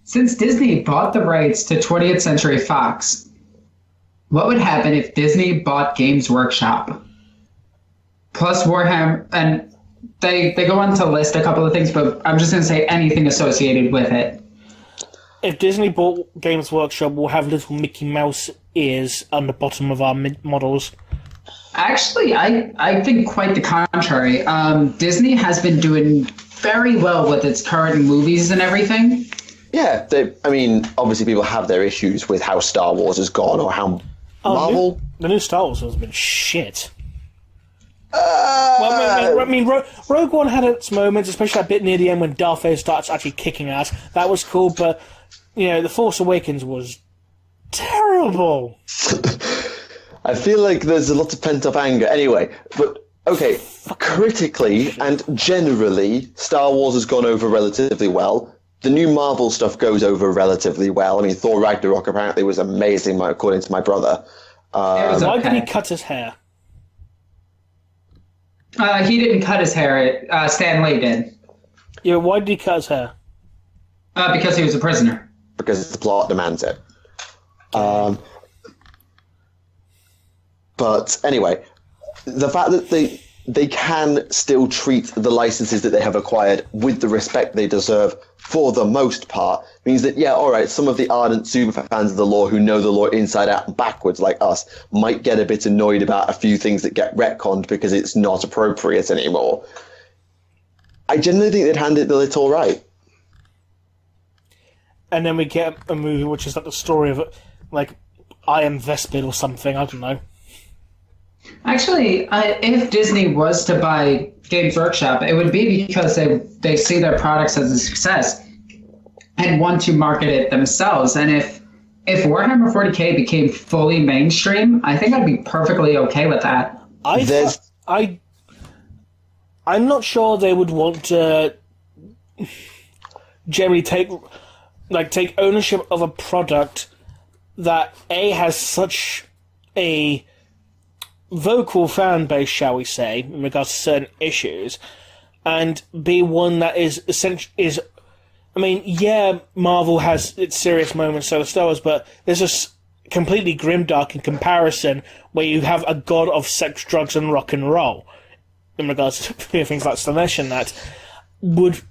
Speaker 2: Since Disney bought the rights to 20th Century Fox, what would happen if Disney bought Games Workshop? Plus Warhammer, and they go on to list a couple of things, but I'm just going to say anything associated with it.
Speaker 1: If Disney bought Games Workshop, we'll have little Mickey Mouse ears on the bottom of our models.
Speaker 2: Actually, I think quite the contrary. Disney has been doing very well with its current movies and everything.
Speaker 3: Yeah, obviously people have their issues with how Star Wars has gone or how Marvel...
Speaker 1: The new Star Wars has been shit. Rogue One had its moments, especially that bit near the end when Darth Vader starts actually kicking ass. That was cool, but, The Force Awakens was terrible.
Speaker 3: I feel like there's a lot of pent-up anger. Anyway, but, okay, critically and generally, Star Wars has gone over relatively well. The new Marvel stuff goes over relatively well. I mean, Thor Ragnarok apparently was amazing, according to my brother.
Speaker 1: Why did he cut his hair?
Speaker 2: He didn't cut his hair. Stan Lee did.
Speaker 1: Yeah, why did he cut his hair?
Speaker 2: Because he was a prisoner.
Speaker 3: Because the plot demands it. But anyway, the fact that they can still treat the licenses that they have acquired with the respect they deserve for the most part means that, yeah, all right, some of the ardent super fans of the lore who know the lore inside out and backwards like us might get a bit annoyed about a few things that get retconned because it's not appropriate anymore. I generally think they'd handle it all right.
Speaker 1: And then we get a movie which is like the story of, like, I Am Vespid or something, I don't know.
Speaker 2: Actually, if Disney was to buy Games Workshop, it would be because they see their products as a success and want to market it themselves. And if Warhammer 40k became fully mainstream, I think I'd be perfectly okay with that.
Speaker 1: I'm not sure they would want to generally take ownership of a product that has such a vocal fan base, shall we say, in regards to certain issues, and be one that Marvel has its serious moments, so does Star Wars, but there's just completely grimdark in comparison, where you have a god of sex, drugs, and rock and roll, in regards to things like Slanesh and that. Would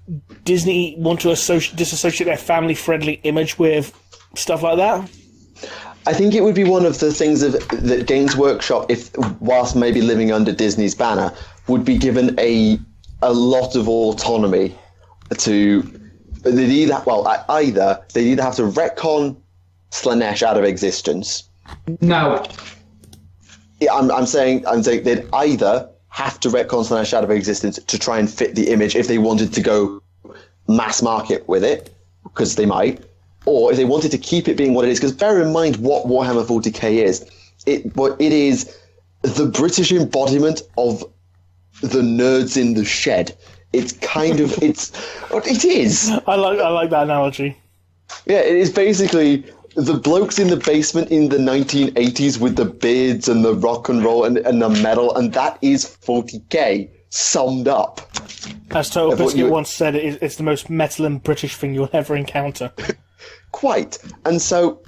Speaker 1: Disney want to disassociate their family-friendly image with stuff like that?
Speaker 3: I think it would be one of the things that Games Workshop, whilst maybe living under Disney's banner, would be given a lot of autonomy to. Either they'd either have to retcon Slaanesh out of existence.
Speaker 2: No.
Speaker 3: Yeah, I'm saying they'd either have to retcon Slaanesh out of existence to try and fit the image if they wanted to go mass market with it, because they might, or if they wanted to keep it being what it is, because bear in mind what Warhammer 40k is. It is the British embodiment of the nerds in the shed. It's kind of it is.
Speaker 1: I like that analogy.
Speaker 3: Yeah, it is basically the blokes in the basement in the 1980s with the beards and the rock and roll and the metal, and that is 40k summed up.
Speaker 1: As Total Biscuit once said, it's the most metal and British thing you'll ever encounter.
Speaker 3: Quite. And so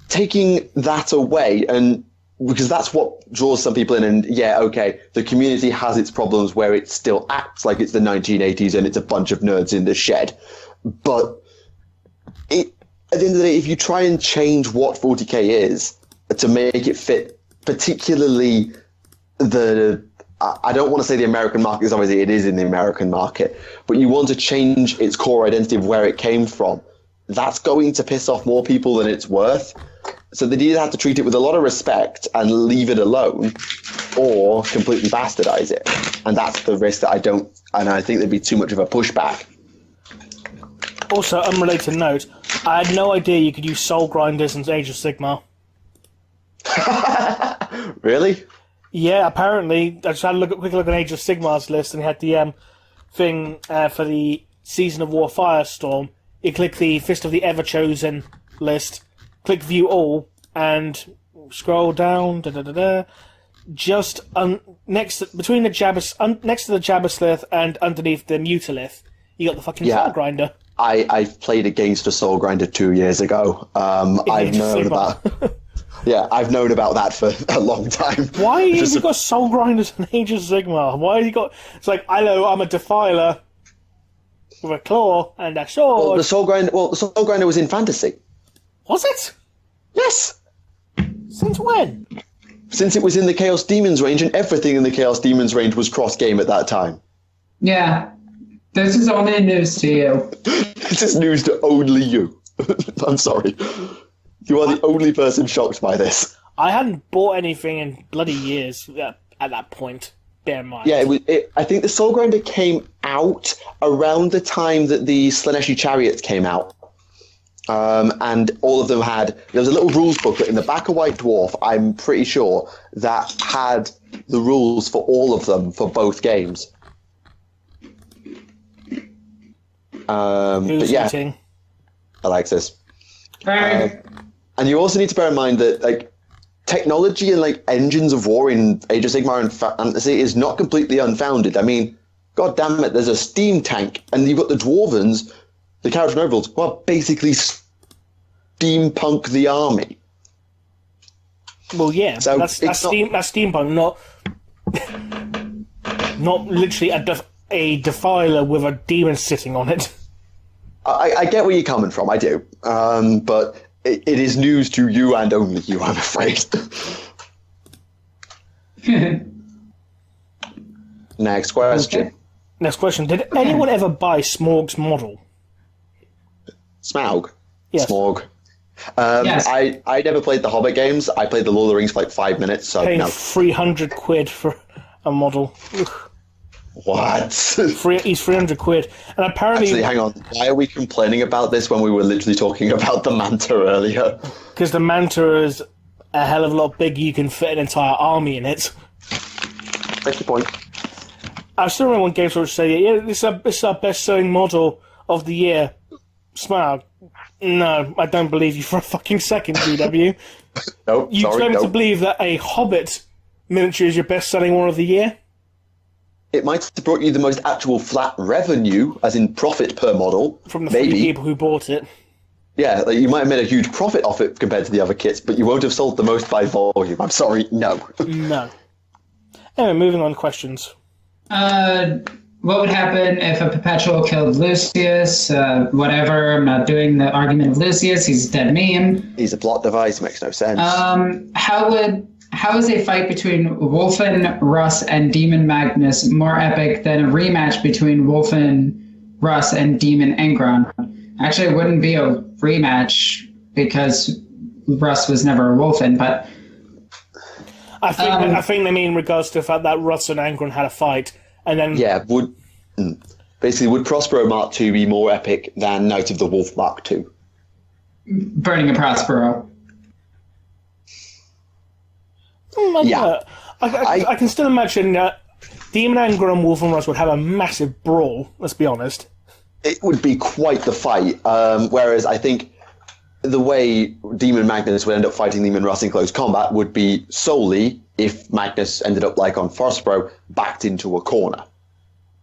Speaker 3: taking that away, and because that's what draws some people in, and yeah, okay, the community has its problems where it still acts like it's the 1980s and it's a bunch of nerds in the shed. But at the end of the day, if you try and change what 40k is to make it fit, particularly I don't want to say the American market, because obviously it is in the American market, but you want to change its core identity of where it came from, that's going to piss off more people than it's worth. So they either have to treat it with a lot of respect and leave it alone, or completely bastardize it. And that's the risk that I think there'd be too much of a pushback.
Speaker 1: Also, unrelated note, I had no idea you could use soul grinders in Age of Sigmar.
Speaker 3: Really?
Speaker 1: Yeah, apparently. I just had a quick look at Age of Sigmar's list, and it had the thing for the Season of War Firestorm. You click the Fist of the Everchosen list, click View All, and scroll down. Just next to the Jabberslith and underneath the Mutalith, you got the fucking Soul Grinder.
Speaker 3: I've played against a Soul Grinder 2 years ago. I've known about. Yeah, I've known about that for a long time.
Speaker 1: Why have you got Soul Grinders in Age of Sigmar? Why have you got... It's like, hello, I'm a Defiler with a claw and a sword.
Speaker 3: Well, the Soul Grinder was in Fantasy.
Speaker 1: Was it?
Speaker 3: Yes.
Speaker 1: Since when?
Speaker 3: Since it was in the Chaos Demons range, and everything in the Chaos Demons range was cross-game at that time.
Speaker 2: Yeah. This is only news to you.
Speaker 3: This is news to only you. I'm sorry. You are the only person shocked by this.
Speaker 1: I hadn't bought anything in bloody years at that point. Bear in mind.
Speaker 3: Yeah, I think the Soul Grinder came out around the time that the Slaaneshi Chariots came out. And all of them there was a little rules booklet in the back of White Dwarf, I'm pretty sure, that had the rules for all of them for both games.
Speaker 1: Who's eating?
Speaker 3: Alexis. And you also need to bear in mind that technology and engines of war in Age of Sigmar and Fantasy is not completely unfounded. I mean, god damn it, there's a steam tank, and you've got the Dwarvens, the character nobles, who are basically steampunk the army.
Speaker 1: Well, yeah, so that's steampunk, not literally a defiler with a demon sitting on it.
Speaker 3: I get where you're coming from, I do. But it is news to you and only you, I'm afraid. Next question.
Speaker 1: Okay. Next question. Did anyone ever buy Smorg's model?
Speaker 3: Smaug?
Speaker 1: Yes.
Speaker 3: Smorg.
Speaker 2: Yes.
Speaker 3: I never played the Hobbit games. I played the Lord of the Rings for 5 minutes, so
Speaker 1: Paying
Speaker 3: no.
Speaker 1: £300 for a model.
Speaker 3: What?
Speaker 1: He's £300, and apparently.
Speaker 3: Actually, hang on. Why are we complaining about this when we were literally talking about the Manta earlier?
Speaker 1: Because the Manta is a hell of a lot bigger. You can fit an entire army in it.
Speaker 3: Make your point.
Speaker 1: I still remember when Games Workshop said, "Yeah, this is our best-selling model of the year." Smaug. No, I don't believe you for a fucking second, GW.
Speaker 3: Nope.
Speaker 1: You claim to believe that a Hobbit miniature is your best-selling one of the year?
Speaker 3: It might have brought you the most actual flat revenue, as in profit per model.
Speaker 1: From the
Speaker 3: maybe.
Speaker 1: 3 people who bought it.
Speaker 3: Yeah, you might have made a huge profit off it compared to the other kits, but you won't have sold the most by volume. I'm sorry, no.
Speaker 1: No. Anyway, moving on to questions.
Speaker 2: What would happen if a perpetual killed Lucius? Whatever, I'm not doing the argument of Lucius, he's a dead meme.
Speaker 3: He's a plot device, makes no sense.
Speaker 2: How is a fight between Wolfen, Russ, and Demon Magnus more epic than a rematch between Wolfen, Russ, and Demon Engron? Actually, it wouldn't be a rematch because Russ was never a wolf in, but
Speaker 1: I think they mean in regards to the fact that Russ and Angron had a fight, and then
Speaker 3: would Prospero Mark II be more epic than Knight of the Wolf Mark II?
Speaker 2: burning a Prospero.
Speaker 1: I can still imagine Demon Angron and Wolf and Russ would have a massive brawl. Let's be honest.
Speaker 3: It would be quite the fight. Whereas I think the way Demon Magnus would end up fighting Demon Russ in close combat would be solely if Magnus ended up, like on Prospero, backed into a corner.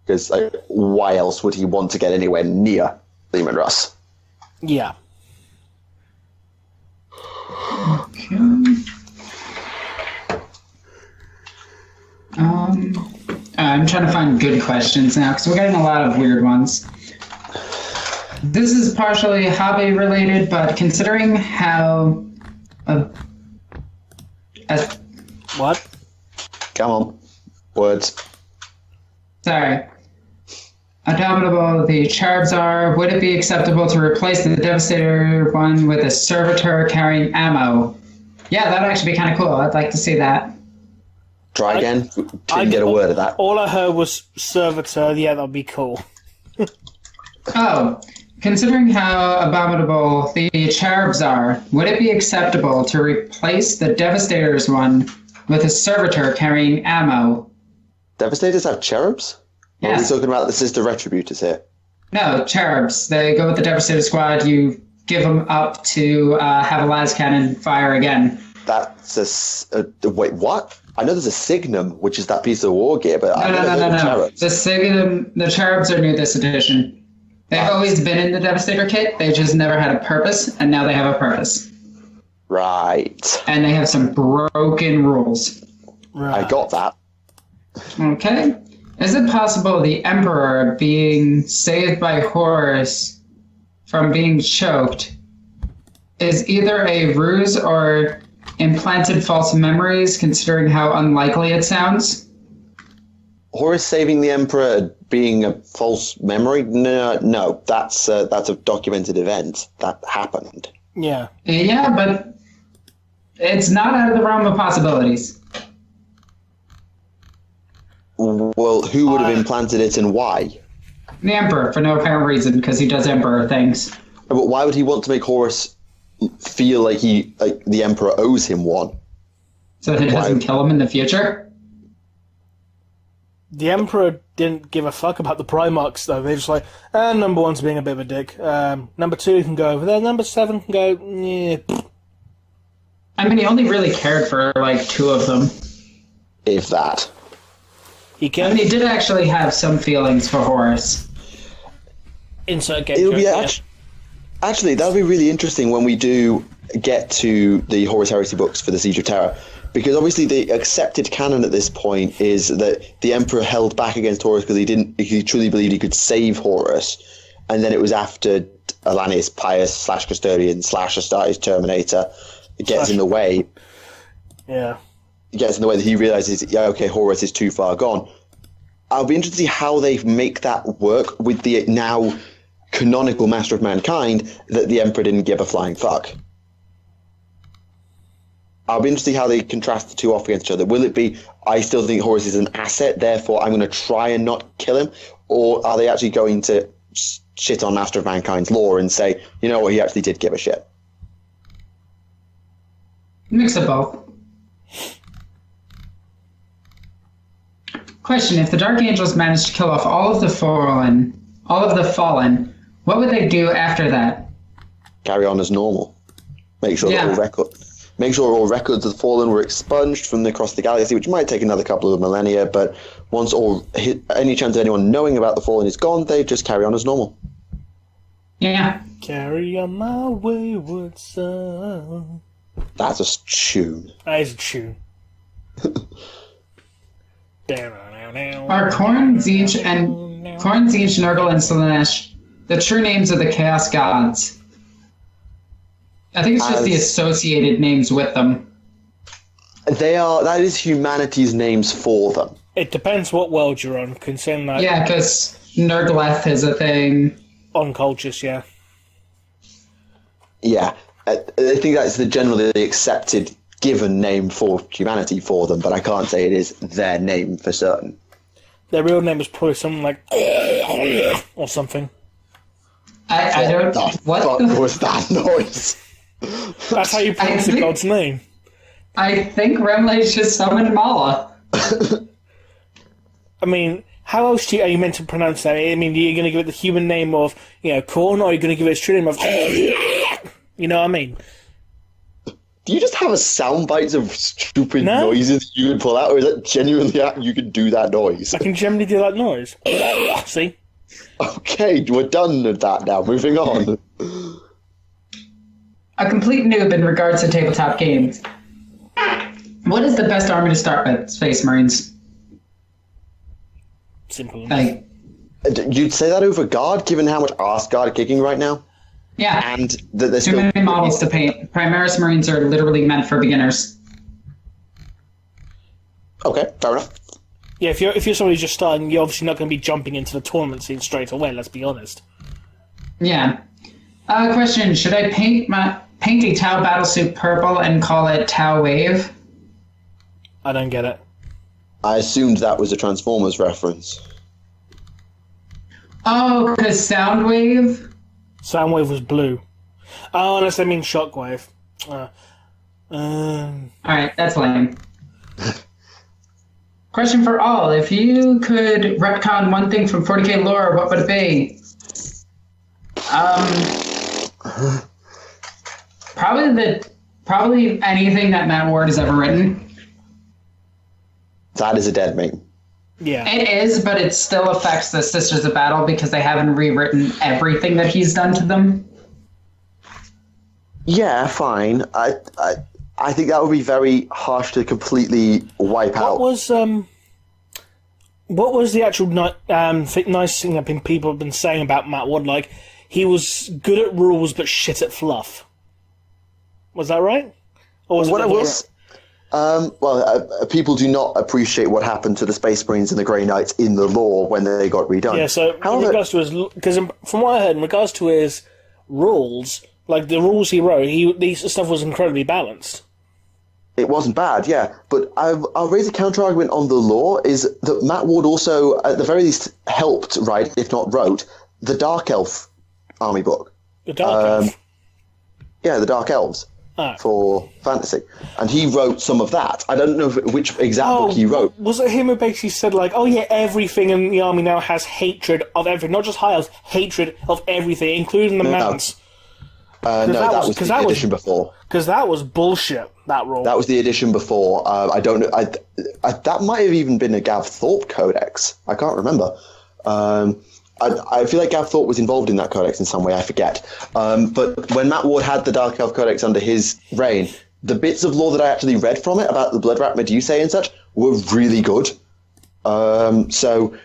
Speaker 3: Because why else would he want to get anywhere near Demon Russ?
Speaker 1: Yeah.
Speaker 2: Okay. I'm trying to find good questions now because we're getting a lot of weird ones. This is partially hobby related, but considering how
Speaker 1: What?
Speaker 3: Come on. Words.
Speaker 2: Sorry. Abominable the Charbs are, would it be acceptable to replace the Devastator one with a Servitor carrying ammo? Yeah, that'd actually be kind of cool. I'd like to see that.
Speaker 3: Try again. Didn't get a word of that.
Speaker 1: All I heard was Servitor. Yeah, that'd be cool.
Speaker 2: Oh, considering how abominable the Charbs are, would it be acceptable to replace the Devastator's one with a Servitor carrying ammo?
Speaker 3: Devastators have cherubs?
Speaker 2: Yes.
Speaker 3: Are we talking about the Sister Retributors here?
Speaker 2: No, Cherubs. They go with the Devastator squad. You give them up to have a las cannon fire again.
Speaker 3: That's wait, what? I know there's a Signum, which is that piece of war gear, but I never heard of Cherubs.
Speaker 2: The Signum, the Cherubs are new this edition. They've always been in the Devastator kit. They just never had a purpose, and now they have a purpose.
Speaker 3: Right.
Speaker 2: And they have some broken rules.
Speaker 1: Right.
Speaker 3: I got that.
Speaker 2: Okay. Is it possible the Emperor being saved by Horus from being choked is either a ruse or implanted false memories, considering how unlikely it sounds?
Speaker 3: Horus saving the Emperor being a false memory? No, that's a documented event. That happened.
Speaker 1: Yeah.
Speaker 2: Yeah, but it's not out of the realm of possibilities.
Speaker 3: Well, who would have implanted it and why?
Speaker 2: The Emperor, for no apparent reason, because he does Emperor things.
Speaker 3: But why would he want to make Horus feel like the Emperor owes him one?
Speaker 2: So that it doesn't kill him in the future?
Speaker 1: The Emperor didn't give a fuck about the Primarchs, though. They're just like, number one's being a bit of a dick. Number two can go over there. Number 7 can go, yeah.
Speaker 2: I mean, he only really cared for, like, 2 of them.
Speaker 3: If that.
Speaker 1: He can.
Speaker 2: I mean, he did actually have some feelings for Horus.
Speaker 1: Insert game.
Speaker 3: It'll be actually, that'll be really interesting when we do get to the Horus Heresy books for the Siege of Terra. Because obviously the accepted canon at this point is that the Emperor held back against Horus because he truly believed he could save Horus. And then it was after Alanis, Pius, /Custodian, /Astartes Terminator gets in the way.
Speaker 1: Yeah.
Speaker 3: Gets in the way that he realizes, yeah, okay, Horus is too far gone. I'll be interested to see how they make that work with the now canonical Master of Mankind that the Emperor didn't give a flying fuck. I'll be interested to see how they contrast the two off against each other. Will it be, I still think Horus is an asset, therefore I'm going to try and not kill him? Or are they actually going to shit on Master of Mankind's lore and say, you know what, he actually did give a shit?
Speaker 2: Mix of both. Question: if the Dark Angels managed to kill off all of the fallen, what would they do after that?
Speaker 3: Carry on as normal. Make sure that all records of the fallen were expunged from across the galaxy, which might take another couple of millennia, but once any chance of anyone knowing about the fallen is gone, they just carry on as normal.
Speaker 2: Yeah.
Speaker 1: Carry on my wayward son.
Speaker 3: That's a tune.
Speaker 1: That is a tune.
Speaker 2: Are Khorne, Tzeentch, Nurgle, and Slaanesh the true names of the Chaos Gods? I think it's just the associated names with them.
Speaker 3: That is humanity's names for them.
Speaker 1: It depends what world you're on, considering that.
Speaker 2: Yeah, because Nurgleth is a thing.
Speaker 1: On Cultures, yeah.
Speaker 3: Yeah. I think that's the generally accepted given name for humanity for them, but I can't say it is their name for certain.
Speaker 1: Their real name is probably something like or something.
Speaker 2: I don't.
Speaker 3: What was that noise?
Speaker 1: That's how you pronounce the god's name.
Speaker 2: I think Remleiz just summoned Mala.
Speaker 1: I mean, how else are you meant to pronounce that? I mean, are you going to give it the human name of, corn, or are you going to give it its true name of, you know what I mean?
Speaker 3: Do you just have a sound bites of stupid noises you can pull out, or is that genuinely you can do that noise?
Speaker 1: I can generally do that noise. See?
Speaker 3: Okay, we're done with that now. Moving on.
Speaker 2: A complete noob in regards to tabletop games. What is the best army to start with, Space Marines?
Speaker 1: Simple.
Speaker 2: Like,
Speaker 3: you'd say that over Guard, given how much arse Guard are kicking right now?
Speaker 2: Yeah.
Speaker 3: And there's
Speaker 2: too many models to paint. Primaris Marines are literally meant for beginners.
Speaker 3: Okay, fair enough.
Speaker 1: Yeah, if you're somebody just starting, you're obviously not going to be jumping into the tournament scene straight away, let's be honest.
Speaker 2: Yeah. Question, should I paint a Tau battlesuit purple and call it Tau Wave?
Speaker 1: I don't get it.
Speaker 3: I assumed that was a Transformers reference.
Speaker 2: Oh, because Soundwave?
Speaker 1: Soundwave was blue. Oh, unless they mean Shockwave.
Speaker 2: Alright, that's lame. Question for all. If you could retcon one thing from 40k lore, what would it be? Probably anything that Matt Ward has ever written.
Speaker 3: That is a dead meme.
Speaker 1: Yeah.
Speaker 2: It is, but it still affects the Sisters of Battle because they haven't rewritten everything that he's done to them.
Speaker 3: Yeah, fine. I think that would be very harsh to completely wipe out.
Speaker 1: What was the actual nice thing that people have been saying about Matt Ward? Like, he was good at rules but shit at fluff. Was that right? Or was
Speaker 3: what it was? People do not appreciate what happened to the Space Marines and the Grey Knights in the lore when they got redone.
Speaker 1: Yeah, so in regards to his... Because from what I heard, in regards to his rules, like the rules he wrote, these stuff was incredibly balanced.
Speaker 3: It wasn't bad, yeah. But I'll raise a counter-argument on the lore, is that Matt Ward also, at the very least, helped write, if not wrote, the Dark Elf army book.
Speaker 1: The Dark Elf?
Speaker 3: Yeah, the Dark Elves. For fantasy, and he wrote some of that. I don't know which exact book he wrote.
Speaker 1: Was it him who basically said, like, oh yeah, everything in the army now has hatred of everything, not just high elves, hatred of everything, including the mounts?
Speaker 3: No, that was the edition before. Because
Speaker 1: that was bullshit, that rule.
Speaker 3: That was the edition before. I don't know. That might have even been a Gav Thorpe Codex. I can't remember. I feel like Gav Thorpe was involved in that codex in some way, I forget. But when Matt Ward had the Dark Elf Codex under his reign, the bits of lore that I actually read from it about the Blood Rat Medusae and such were really good. So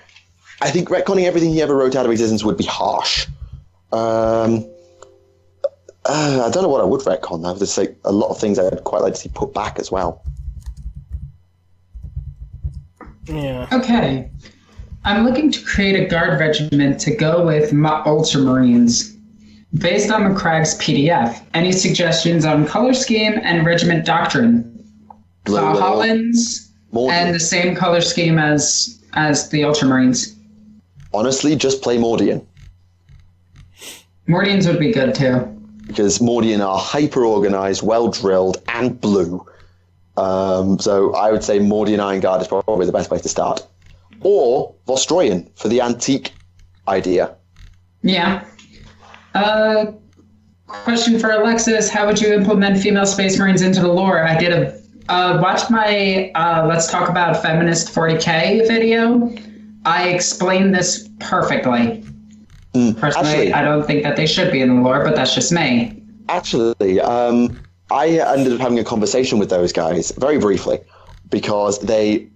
Speaker 3: I think retconning everything he ever wrote out of existence would be harsh. I don't know what I would retcon, though. There's like a lot of things I'd quite like to see put back as well.
Speaker 1: Yeah.
Speaker 2: Okay. I'm looking to create a guard regiment to go with my Ultramarines. Based on McCragg's PDF, any suggestions on color scheme and regiment doctrine? Hollands and the same color scheme as the Ultramarines.
Speaker 3: Honestly, just play Mordian.
Speaker 2: Mordians would be good too.
Speaker 3: Because Mordian are hyper-organized, well-drilled, and blue. So I would say Mordian Iron Guard is probably the best place to start. Or Vostroyan for the antique idea.
Speaker 2: Yeah. Question for Alexis: how would you implement female Space Marines into the lore? I did watch my Let's Talk About Feminist 40k video. I explained this perfectly. Personally, actually, I don't think that they should be in the lore, but that's just me.
Speaker 3: Actually, I ended up having a conversation with those guys very briefly because they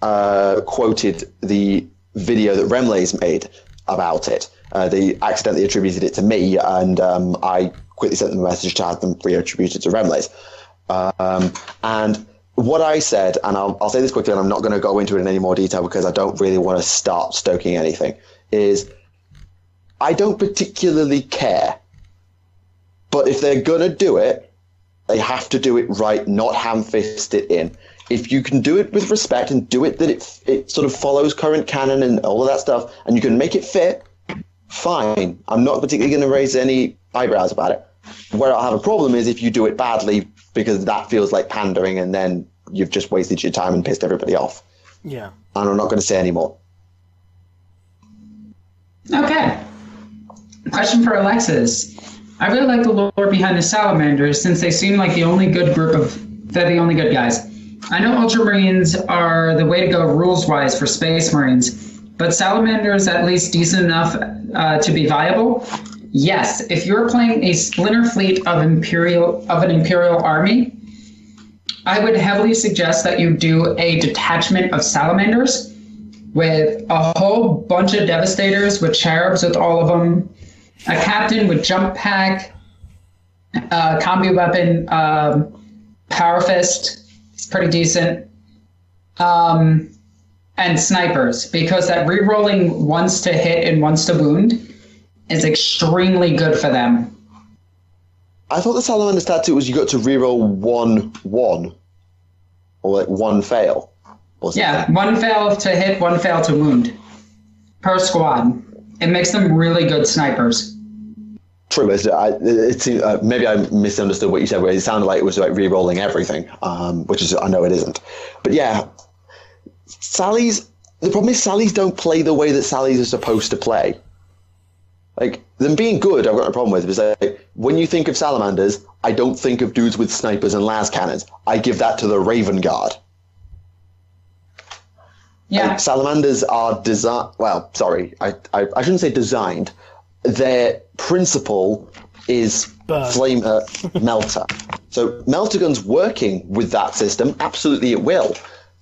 Speaker 3: quoted the video that Remleiz made about it. They accidentally attributed it to me, and I quickly sent them a message to have them reattributed to Remleiz. And what I said, and I'll say this quickly, and I'm not going to go into it in any more detail because I don't really want to start stoking anything, is I don't particularly care But if they're going to do it, they have to do it right, not ham-fist it in. If you can do it with respect and do it that it sort of follows current canon and all of that stuff, and you can make it fit, fine. I'm not particularly going to raise any eyebrows about it. Where I'll have a problem is if you do it badly, because that feels like pandering, and then you've just wasted your time and pissed everybody off.
Speaker 1: Yeah.
Speaker 3: And I'm not going to say any more.
Speaker 2: Okay. Question for Alexis. I really like the lore behind the salamanders, since they seem like the only good they're the only good guys. I know Ultramarines are the way to go rules-wise for Space Marines, but salamanders at least decent enough to be viable? Yes. If you're playing a splinter fleet of an Imperial army, I would heavily suggest that you do a detachment of salamanders with a whole bunch of Devastators with cherubs with all of them, a captain with jump pack, combi weapon, power fist, it's pretty decent, and snipers, because that rerolling once to hit and once to wound is extremely good for them.
Speaker 3: I thought the Salamander's tattoo was you got to reroll 1-1, or like one fail.
Speaker 2: Yeah, one fail to hit, one fail to wound per squad. It makes them really good snipers.
Speaker 3: True, maybe I misunderstood what you said, where it sounded like it was like re-rolling everything, which is, I know it isn't. But yeah, the problem is Sallies don't play the way that Sallies are supposed to play. Like, them being good, I've got a problem with, because like, when you think of Salamanders, I don't think of dudes with snipers and las cannons. I give that to the Raven Guard.
Speaker 2: Yeah.
Speaker 3: Like, Salamanders are I shouldn't say designed. Their principle is flame melter. So melter guns working with that system, absolutely it will.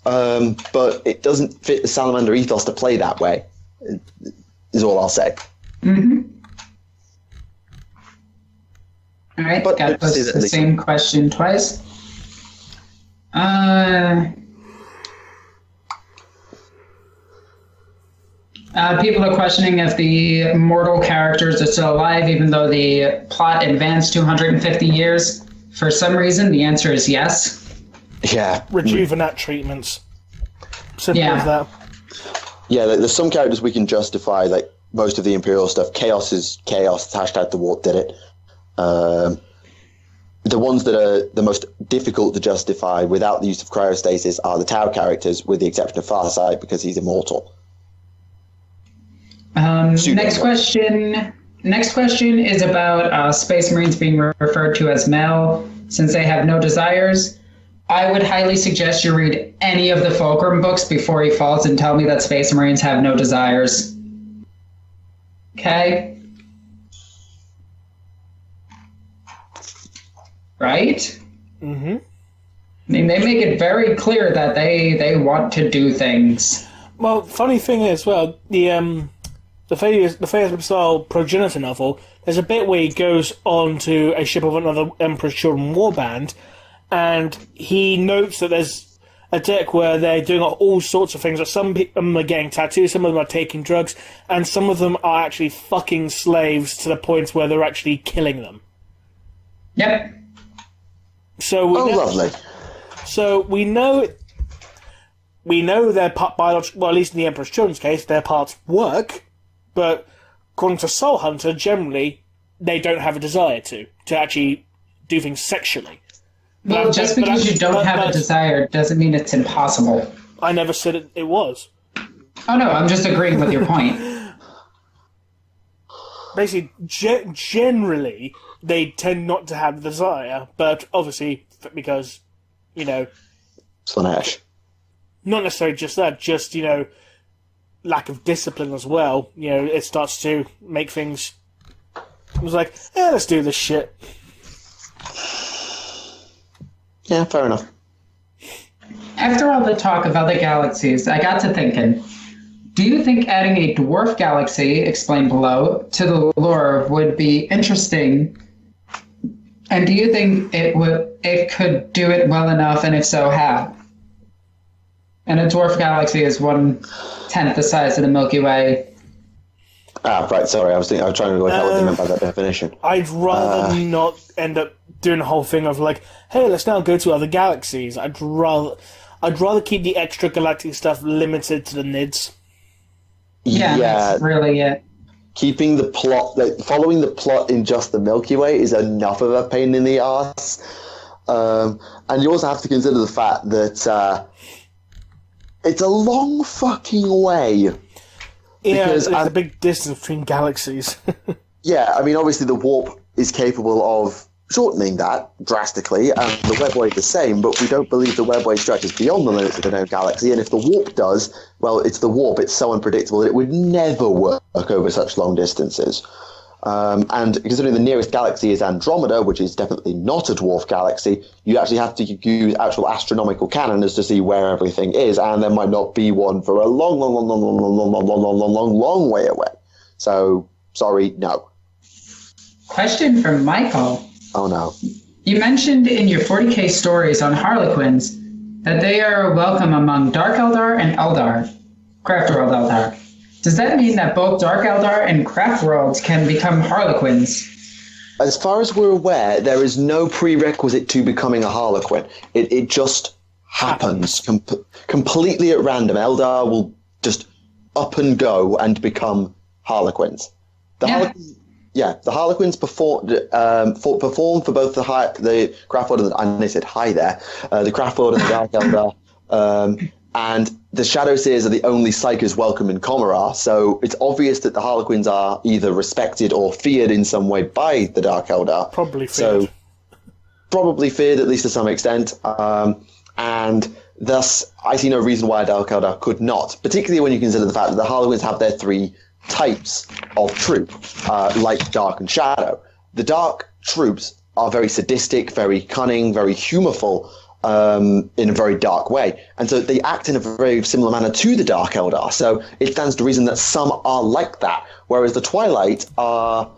Speaker 3: But it doesn't fit the Salamander ethos to play that way, is all I'll say.
Speaker 2: Mm-hmm. All right, got to post the same question twice. People are questioning if the mortal characters are still alive, even though the plot advanced 250 years. For some reason, the answer is yes.
Speaker 3: Yeah.
Speaker 1: Rejuvenate treatments. Simple as that.
Speaker 3: Yeah, there's some characters we can justify, like most of the Imperial stuff. Chaos is chaos. Hashtag the warp did it. The ones that are the most difficult to justify without the use of cryostasis are the Tau characters, with the exception of Farsight, because he's immortal.
Speaker 2: Next question is about Space Marines being referred to as male, since they have no desires. I would highly suggest you read any of the Fulcrum books before he falls and tell me that Space Marines have no desires. Okay? Right?
Speaker 1: Mm-hmm.
Speaker 2: I mean, they make it very clear that they want to do things.
Speaker 1: Well, funny thing is, well, the Phasma style progenitor novel, there's a bit where he goes on to a ship of another Emperor's Children warband, and he notes that there's a deck where they're doing all sorts of things. Like some of them are getting tattoos, some of them are taking drugs, and some of them are actually fucking slaves to the point where they're actually killing them.
Speaker 2: Yep.
Speaker 1: So
Speaker 3: lovely.
Speaker 1: So we know their biological, well, at least in the Emperor's Children's case, their parts work, but according to Soul Hunter, generally, they don't have a desire to actually do things sexually.
Speaker 2: Well, just because you don't have a desire doesn't mean it's impossible.
Speaker 1: I never said it was.
Speaker 2: Oh no, I'm just agreeing with your point.
Speaker 1: Basically, generally, they tend not to have the desire, but obviously, because,
Speaker 3: Slanesh.
Speaker 1: Not necessarily just that, just, lack of discipline as well. It starts to make things... It was like, let's do this shit.
Speaker 3: Yeah, fair enough.
Speaker 2: After all the talk of other galaxies, I got to thinking, do you think adding a dwarf galaxy, explained below, to the lore would be interesting? And do you think it could do it well enough, and if so, how? And a dwarf galaxy is 1/10 the size of the Milky Way.
Speaker 3: Right, sorry, I was trying to work out what they meant by that definition.
Speaker 1: I'd rather not end up doing the whole thing of like, hey, let's now go to other galaxies. I'd rather keep the extragalactic stuff limited to the NIDS.
Speaker 2: Yeah, that's really it.
Speaker 3: Keeping the plot, following the plot in just the Milky Way is enough of a pain in the ass. And you also have to consider the fact that it's a long fucking way.
Speaker 1: Yeah, there's a big distance between galaxies.
Speaker 3: Yeah, I mean, obviously the warp is capable of shortening that drastically, and the webway the same, but we don't believe the webway stretches beyond the limits of the known galaxy, and if the warp does, well, it's the warp, it's so unpredictable that it would never work over such long distances. And considering the nearest galaxy is Andromeda, which is definitely not a dwarf galaxy, you actually have to use actual astronomical calendars to see where everything is, and there might not be one for a long way away. So, sorry, no.
Speaker 2: Question from Michael.
Speaker 3: Oh no.
Speaker 2: You mentioned in your 40k stories on Harlequins that they are welcome among Dark Eldar and Eldar, Craftworld Eldar. Does that mean that both Dark Eldar and Craftworlds can become Harlequins?
Speaker 3: As far as we're aware, there is no prerequisite to becoming a Harlequin. It just happens completely at random. Eldar will just up and go and become Harlequins. The Harlequins perform for both the Craftworld and they said hi there, the Craftworld and the Dark Eldar, and the Shadowseers are the only Psykers welcome in Commorragh, so it's obvious that the Harlequins are either respected or feared in some way by the Dark Eldar.
Speaker 1: Probably feared.
Speaker 3: So, probably feared, at least to some extent, and thus I see no reason why a Dark Eldar could not, particularly when you consider the fact that the Harlequins have their three types of troop, like Dark and Shadow. The Dark troops are very sadistic, very cunning, very humorful, in a very dark way. And so they act in a very similar manner to the Dark Eldar. So it stands to reason that some are like that, whereas the Twilight are...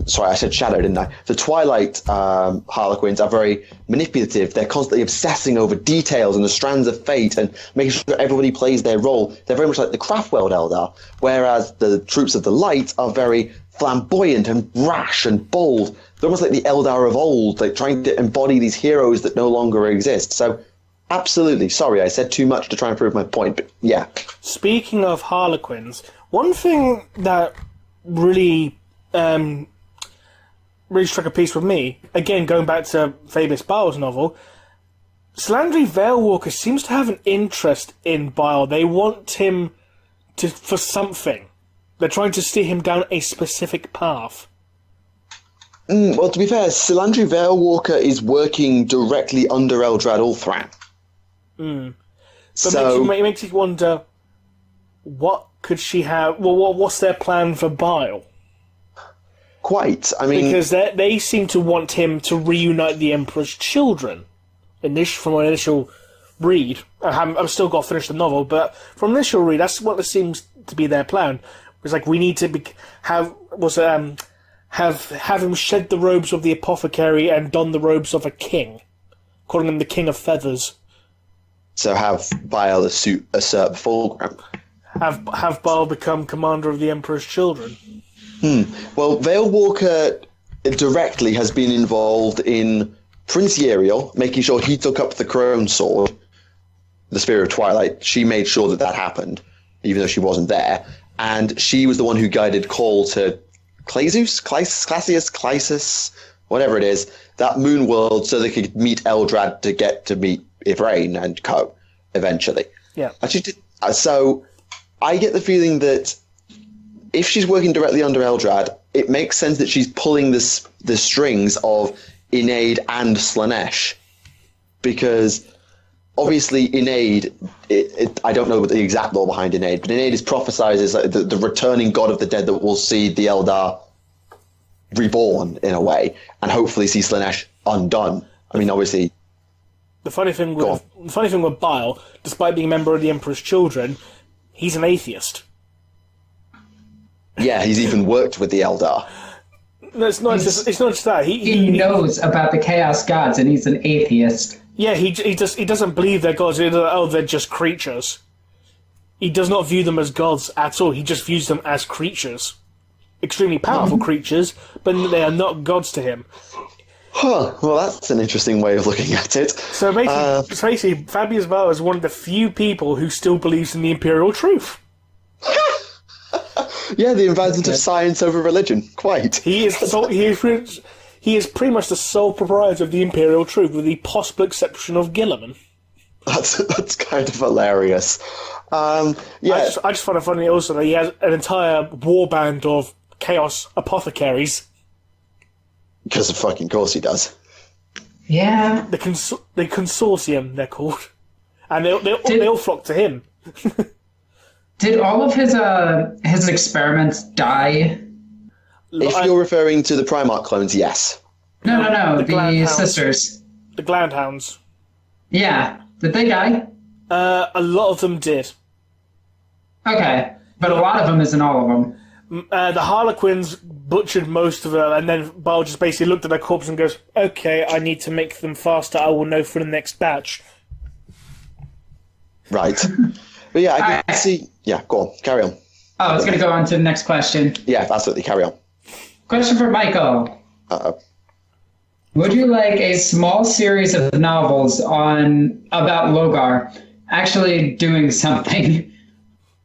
Speaker 3: sorry, I said Shadow, didn't I? The Twilight Harlequins are very manipulative. They're constantly obsessing over details and the strands of fate and making sure everybody plays their role. They're very much like the Craftworld Eldar, whereas the troops of the Light are very flamboyant and brash and bold. They're almost like the Eldar of old, like trying to embody these heroes that no longer exist. So, absolutely, sorry, I said too much to try and prove my point, but yeah.
Speaker 1: Speaking of Harlequins, one thing that really struck a piece with me, again, going back to Fabius Bile's novel, Salandri Veilwalker seems to have an interest in Bile. They want him for something. They're trying to steer him down a specific path.
Speaker 3: Well, to be fair, Salandri Veilwalker is working directly under Eldrad Ulthran.
Speaker 1: So it makes you wonder, what could she have... Well, what's their plan for Bile?
Speaker 3: Quite, I mean...
Speaker 1: Because they seem to want him to reunite the Emperor's children. From an initial read. I've still got to finish the novel, but from initial read, that's what it seems to be their plan. It's like, we need to have him shed the robes of the apothecary and don the robes of a king, calling him the King of Feathers. So
Speaker 3: have Bile usurp Fulgrim.
Speaker 1: Have Bile become commander of the Emperor's children.
Speaker 3: Well, Veilwalker directly has been involved in Prince Yeriel, making sure he took up the Crone Sword, the Spear of Twilight. She made sure that happened, even though she wasn't there. And she was the one who guided Cole to Classius, whatever it is, that moon world, so they could meet Eldrad to get to meet Ivrain and co. eventually.
Speaker 1: Yeah.
Speaker 3: So I get the feeling that if she's working directly under Eldrad, it makes sense that she's pulling the strings of Inade and Slaanesh, because obviously Inade, I don't know the exact lore behind Inade, but Inade is prophesied as like the returning god of the dead that will see the Eldar reborn in a way, and hopefully see Slaanesh undone. I mean, obviously...
Speaker 1: The funny thing with Bile, despite being a member of the Emperor's Children, he's an atheist.
Speaker 3: Yeah, he's even worked with the Eldar.
Speaker 1: No, it's not just that.
Speaker 2: He knows about the Chaos Gods, and he's an atheist.
Speaker 1: Yeah, he doesn't believe they're gods. They're just creatures. He does not view them as gods at all. He just views them as creatures. Extremely powerful creatures, but they are not gods to him.
Speaker 3: Huh. Well, that's an interesting way of looking at it.
Speaker 1: So basically, Fabius Val is one of the few people who still believes in the Imperial truth.
Speaker 3: Yeah, the advancement of science over religion. Quite.
Speaker 1: He is pretty much the sole proprietor of the Imperial truth, with the possible exception of Gilliman.
Speaker 3: That's kind of hilarious. Yeah.
Speaker 1: I just find it funny also that he has an entire warband of Chaos Apothecaries.
Speaker 3: Because of fucking course he does.
Speaker 2: Yeah.
Speaker 1: The Consortium, they're called. And they all flock to him.
Speaker 2: Did all of his experiments die?
Speaker 3: If you're referring to the Primarch clones, yes.
Speaker 2: No, the sisters.
Speaker 1: The Glandhounds.
Speaker 2: Yeah. Did they die?
Speaker 1: A lot of them did.
Speaker 2: Okay. But a lot of them isn't all of them.
Speaker 1: The Harlequins butchered most of them, and then Bile just basically looked at their corpse and goes, okay, I need to make them faster, I will know for the next batch.
Speaker 3: Right. But yeah, I can see... Yeah, go on, carry on.
Speaker 2: Oh, I was going to go on to the next question.
Speaker 3: Yeah, absolutely, carry on.
Speaker 2: Question for Michael.
Speaker 3: Uh-oh.
Speaker 2: Would you like a small series of novels about Logar actually doing something,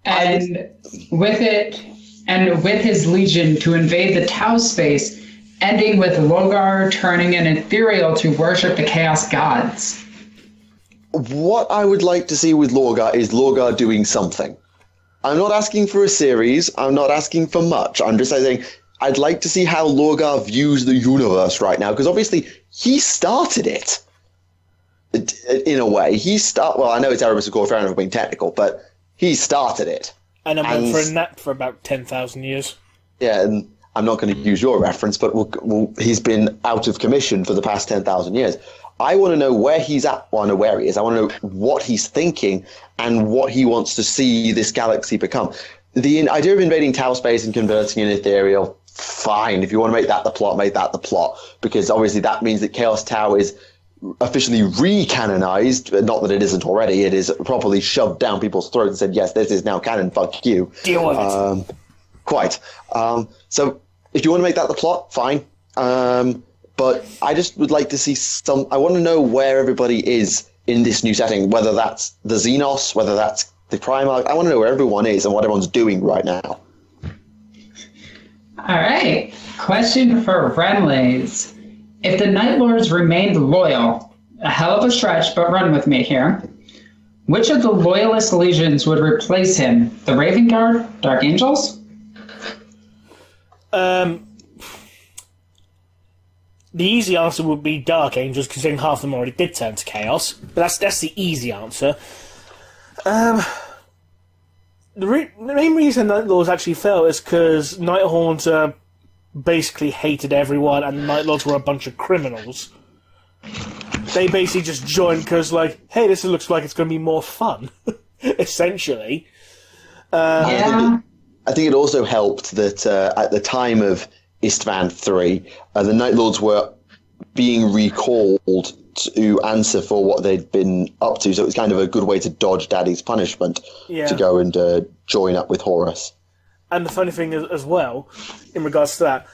Speaker 2: and with his legion to invade the Tau space, ending with Logar turning an ethereal to worship the Chaos Gods?
Speaker 3: What I would like to see with Logar is Logar doing something. I'm not asking for a series. I'm not asking for much. I'm just saying I'd like to see how Logar views the universe right now, because obviously he started it. In a way, well, I know it's Erebus of Corferan for being technical, but he started it.
Speaker 1: And I went for a nap for about 10,000 years.
Speaker 3: Yeah, and I'm not going to use your reference, but he's been out of commission for the past 10,000 years. I want to know where he's at. Well, I know where he is. I want to know what he's thinking and what he wants to see this galaxy become. The idea of invading Tau space and converting an ethereal, fine. If you want to make that the plot, make that the plot. Because obviously that means that Chaos Tau is officially re-canonized. Not that it isn't already. It is properly shoved down people's throats and said, yes, this is now canon, fuck you.
Speaker 1: Deal with it.
Speaker 3: Quite. So if you want to make that the plot, fine. But I just would like to see I want to know where everybody is in this new setting, whether that's the Xenos, whether that's the Primarch. I want to know where everyone is and what everyone's doing right now.
Speaker 2: All right. Question for Remleiz. If the Night Lords remained loyal, a hell of a stretch, but run with me here, which of the Loyalist legions would replace him? The Raven Guard? Dark Angels?
Speaker 1: The easy answer would be Dark Angels, considering half of them already did turn to Chaos. But that's the easy answer. The main reason Night Lords actually fell is because Nighthorns basically hated everyone, and the Night Lords were a bunch of criminals. They basically just joined because, like, hey, this looks like it's going to be more fun, essentially.
Speaker 3: I think it also helped that at the time of Istvan 3, the Night Lords were being recalled to answer for what they'd been up to, so it was kind of a good way to dodge Daddy's punishment to go and join up with Horus.
Speaker 1: And the funny thing is, as well, in regards to that,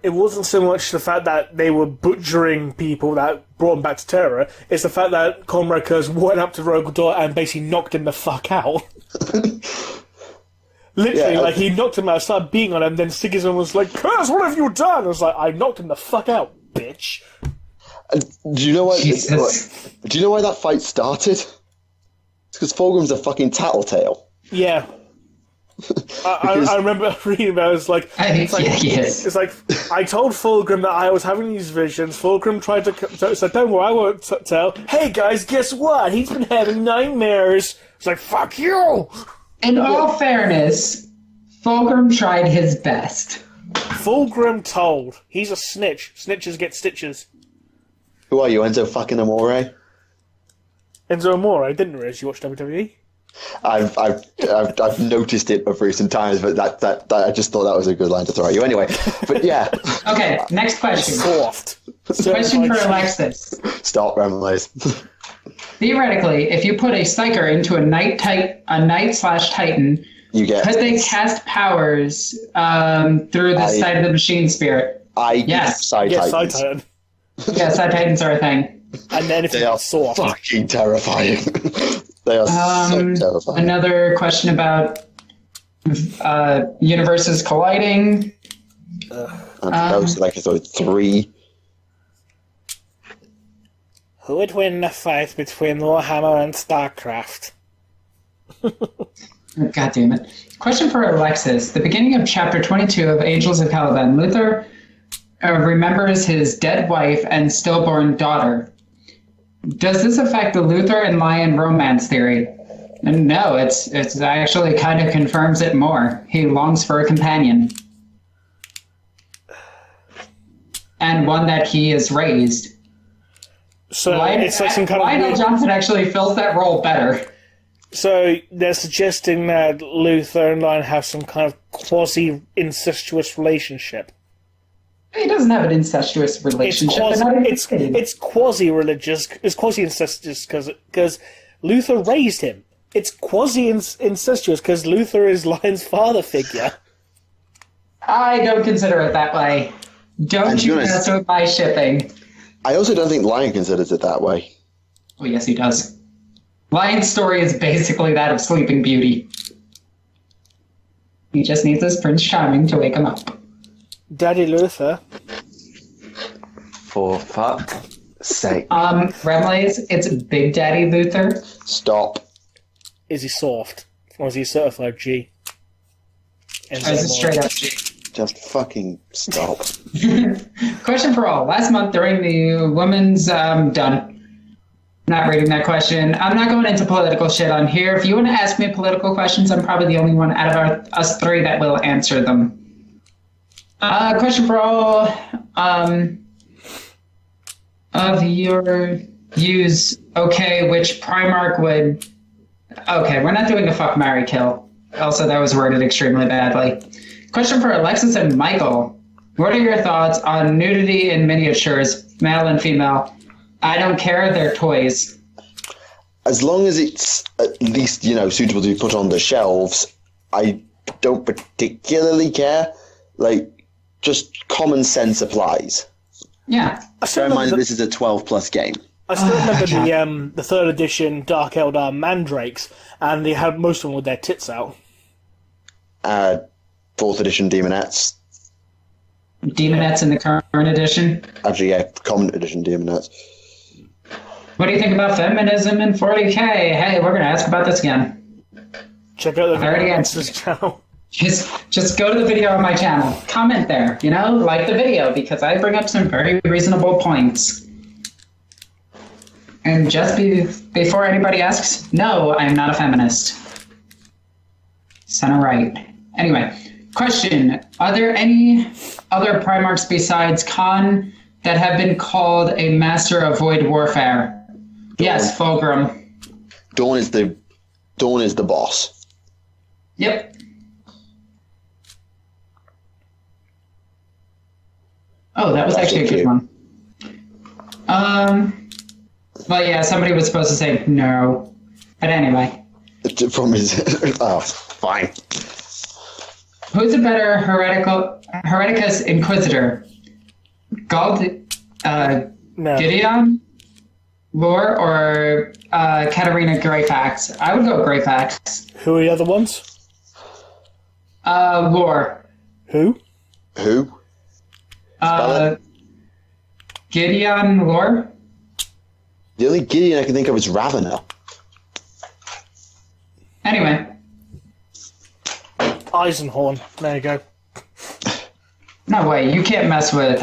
Speaker 1: it wasn't so much the fact that they were butchering people that brought them back to Terra, it's the fact that Comrade Curse went up to Rogador and basically knocked him the fuck out. Literally, he knocked him out, started beating on him, then Sigismund was like, Curse, what have you done? I was like, I knocked him the fuck out, bitch.
Speaker 3: Do you know why? Do you know why that fight started? It's because Fulgrim's a fucking tattletale.
Speaker 1: Yeah. I remember reading about it. It's like I told Fulgrim that I was having these visions. Fulgrim tried to said, "Don't worry, I won't tell." Hey guys, guess what? He's been having nightmares. It's like, fuck you.
Speaker 2: In all fairness, Fulgrim tried his best.
Speaker 1: Fulgrim told. He's a snitch. Snitches get stitches.
Speaker 3: Who are you, Enzo fucking Amore?
Speaker 1: Enzo Amore? I didn't realize you watched WWE.
Speaker 3: I've noticed it of recent times, but that I just thought that was a good line to throw at you. Anyway, but yeah.
Speaker 2: Okay, next question.
Speaker 1: Soft.
Speaker 2: Question for Alexis.
Speaker 3: Stop, Remleiz.
Speaker 2: theoretically, if you put a Psyker into a Knight/Titan,
Speaker 3: You get.
Speaker 2: could they cast powers through the side of the machine spirit? Yes.
Speaker 3: Side
Speaker 1: Yes,
Speaker 3: Titans.
Speaker 1: Side Titan.
Speaker 2: Yeah, side Titans are a thing.
Speaker 1: And then if
Speaker 3: They
Speaker 1: you
Speaker 3: are
Speaker 1: soft.
Speaker 3: fucking terrifying. They are so terrifying.
Speaker 2: Another question about universes colliding.
Speaker 3: Those like so 3.
Speaker 1: Who would win the fight between Warhammer and StarCraft?
Speaker 2: God damn it. Question for Alexis. The beginning of chapter 22 of Angels of Caliban, Luther remembers his dead wife and stillborn daughter. Does this affect the Luther and Lion romance theory? No, it's actually kind of confirms it more. He longs for a companion. And one that he is raised.
Speaker 1: So it's like some kind of
Speaker 2: Lionel
Speaker 1: weird...
Speaker 2: Johnson actually fills that role better.
Speaker 1: So they're suggesting that Luther and Lion have some kind of quasi-incestuous relationship.
Speaker 2: He doesn't have an incestuous relationship.
Speaker 1: It's quasi-religious. It's quasi-incestuous because Luther raised him. It's quasi-incestuous because Luther is Lion's father figure.
Speaker 2: I don't consider it that way. Don't you mess with my shipping.
Speaker 3: I also don't think Lion considers it that way.
Speaker 2: Oh, yes, he does. Lion's story is basically that of Sleeping Beauty. He just needs his Prince Charming to wake him up.
Speaker 1: Daddy Luther.
Speaker 3: For fuck's sake.
Speaker 2: Remleiz, it's Big Daddy Luther.
Speaker 3: Stop.
Speaker 1: Is he soft? Or is he certified G?
Speaker 2: Or is it straight up G?
Speaker 3: Just fucking stop.
Speaker 2: Question for all. Last month during the women's done. Not reading that question. I'm not going into political shit on here. If you want to ask me political questions, I'm probably the only one out of us three that will answer them. Question for all of your views. Okay, which Primarch would... Okay, we're not doing a fuck, marry, kill. Also, that was worded extremely badly. Question for Alexis and Michael. What are your thoughts on nudity in miniatures, male and female? I don't care, they're toys.
Speaker 3: As long as it's at least, suitable to be put on the shelves, I don't particularly care. Like, just common sense applies.
Speaker 2: Yeah.
Speaker 3: Bear in mind that this is a 12-plus game.
Speaker 1: I still remember the 3rd edition Dark Eldar Mandrakes, and they had most of them with their tits out.
Speaker 3: 4th edition Demonettes.
Speaker 2: Demonettes in the current edition?
Speaker 3: Actually, yeah, common edition Demonettes.
Speaker 2: What do you think about feminism in 40K? Hey, we're going to ask about this again.
Speaker 1: Check out the
Speaker 2: already
Speaker 1: Alexis channel.
Speaker 2: Just go to the video on my channel. Comment there, like the video, because I bring up some very reasonable points. And just before anybody asks, no, I'm not a feminist. Center right. Anyway, question. Are there any other Primarchs besides Khan that have been called a master of void warfare? Yes, Fulgrim.
Speaker 3: Dawn is the boss.
Speaker 2: Yep. Oh, that was actually a good one. Well, yeah, somebody was supposed to say no. But anyway.
Speaker 3: From his... oh, fine.
Speaker 2: Who's a better Hereticus Inquisitor? Gideon? Lore or Katarina Greyfax? I would go Greyfax.
Speaker 1: Who are the other ones?
Speaker 2: Lore.
Speaker 1: Who?
Speaker 2: Gideon Lore?
Speaker 3: The only Gideon I can think of is Ravenel.
Speaker 2: Anyway.
Speaker 1: Eisenhorn. There you go.
Speaker 2: No way, you can't mess with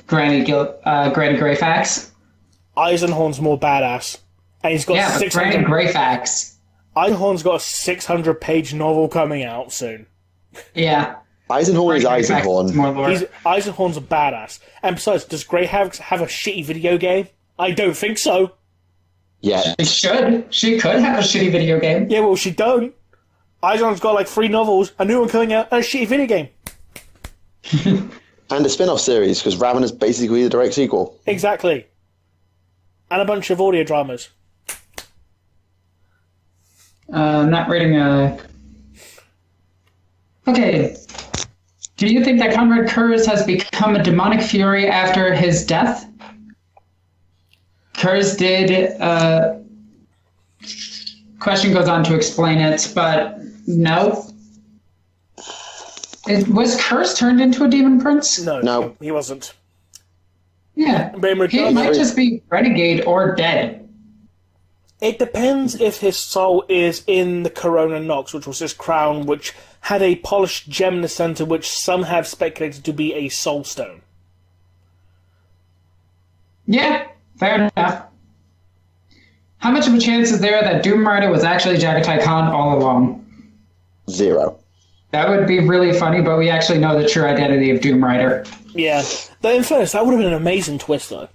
Speaker 2: Granny Greyfax.
Speaker 1: Eisenhorn's more badass. And he's got 600...
Speaker 2: Granny Greyfax.
Speaker 1: Eisenhorn's got a 600-page novel coming out soon.
Speaker 2: Yeah.
Speaker 3: Eisenhorn is Eisenhorn.
Speaker 1: Eisenhorn's a badass. And besides, does Greyfax have a shitty video game? I don't think so.
Speaker 3: Yeah.
Speaker 2: She should. She could have a shitty video game.
Speaker 1: Yeah, well, she don't. Eisenhorn's got like 3 novels, a new one coming out, and a shitty video game.
Speaker 3: And a spin-off series, because Raven is basically the direct sequel.
Speaker 1: Exactly. And a bunch of audio dramas.
Speaker 2: I'm not reading a... Okay. Do you think that Conrad Kurz has become a demonic fury after his death? Kurz did... Question goes on to explain it, but no. Was Kurz turned into a demon prince?
Speaker 3: No.
Speaker 1: He wasn't.
Speaker 2: Yeah.
Speaker 1: But
Speaker 2: He might just be renegade or dead.
Speaker 1: it depends if his soul is in the Corona Nox, which was his crown, which had a polished gem in the center, which some have speculated to be a soul stone.
Speaker 2: Yeah, fair enough. How much of a chance is there that Doom Rider was actually Jagatai Khan all along?
Speaker 3: 0.
Speaker 2: That would be really funny, but we actually know the true identity of Doom Rider.
Speaker 1: Yeah. Though in fairness, that would have been an amazing twist, though.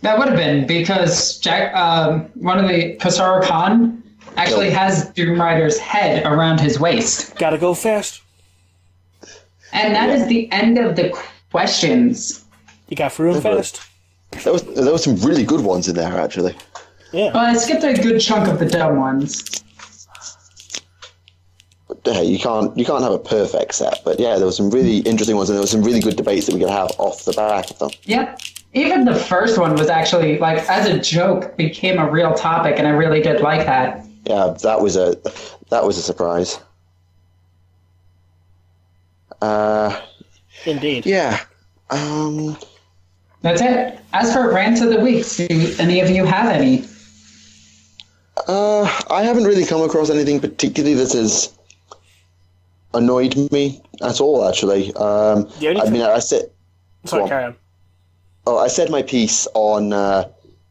Speaker 2: That would have been, because one of the Khosrow Khan actually has Doom Rider's head around his waist.
Speaker 1: Gotta go fast.
Speaker 2: And that is the end of the questions.
Speaker 1: You got through them fast.
Speaker 3: There was some really good ones in there, actually.
Speaker 1: Yeah.
Speaker 2: Well, I skipped a good chunk of the dumb ones.
Speaker 3: But, hey, you can't have a perfect set, but yeah, there were some really interesting ones, and there were some really good debates that we could have off the back of them.
Speaker 2: Yep. Even the first one was actually, like, as a joke, became a real topic, and I really did like that.
Speaker 3: Yeah, that was a surprise.
Speaker 1: Indeed.
Speaker 3: Yeah.
Speaker 2: That's it. As for rants of the week, do any of you have any?
Speaker 3: I haven't really come across anything particularly that has annoyed me at all, actually. I said...
Speaker 1: Sorry, carry on.
Speaker 3: Oh, I said my piece on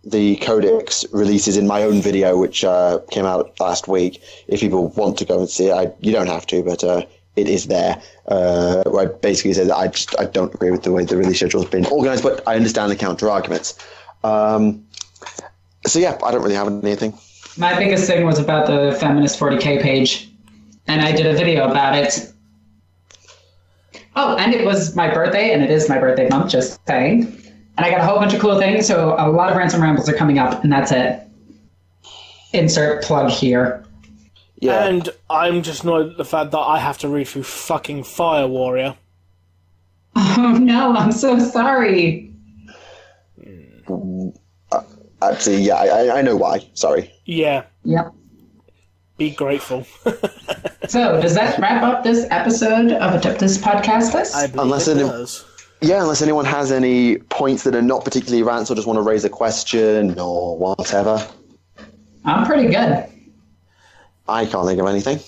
Speaker 3: the Codex releases in my own video, which came out last week. If people want to go and see it, you don't have to, but it is there. Where I basically said that I don't agree with the way the release schedule has been organised, but I understand the counter arguments. So yeah, I don't really have anything.
Speaker 2: My biggest thing was about the Feminist 40K page, and I did a video about it. Oh, and it was my birthday, and it is my birthday month, just saying. And I got a whole bunch of cool things, so a lot of Rants and Rambles are coming up, and that's it. Insert plug here.
Speaker 3: Yeah.
Speaker 1: And I'm just annoyed at the fact that I have to read through fucking Fire Warrior.
Speaker 2: Oh no, I'm so sorry.
Speaker 3: Actually, yeah, I know why. Sorry.
Speaker 1: Yeah.
Speaker 2: Yep.
Speaker 1: Be grateful.
Speaker 2: So, does that wrap up this episode of Adeptus Podcastus?
Speaker 1: I believe
Speaker 3: Unless
Speaker 1: it
Speaker 3: it-
Speaker 1: does.
Speaker 3: Yeah, unless anyone has any points that are not particularly rants or just want to raise a question or whatever.
Speaker 2: I'm pretty good.
Speaker 3: I can't think of anything.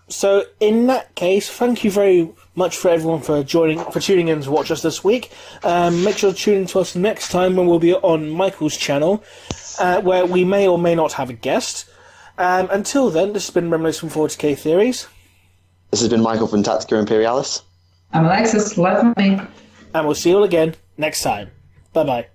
Speaker 1: So, in that case, thank you very much for everyone for tuning in to watch us this week. Make sure to tune in to us next time when we'll be on Michael's channel, where we may or may not have a guest. Until then, this has been Remleiz from 40K Theories.
Speaker 3: This has been Michael from Tactica Imperialis.
Speaker 2: I'm Alexis. Love me.
Speaker 1: And we'll see you all again next time. Bye-bye.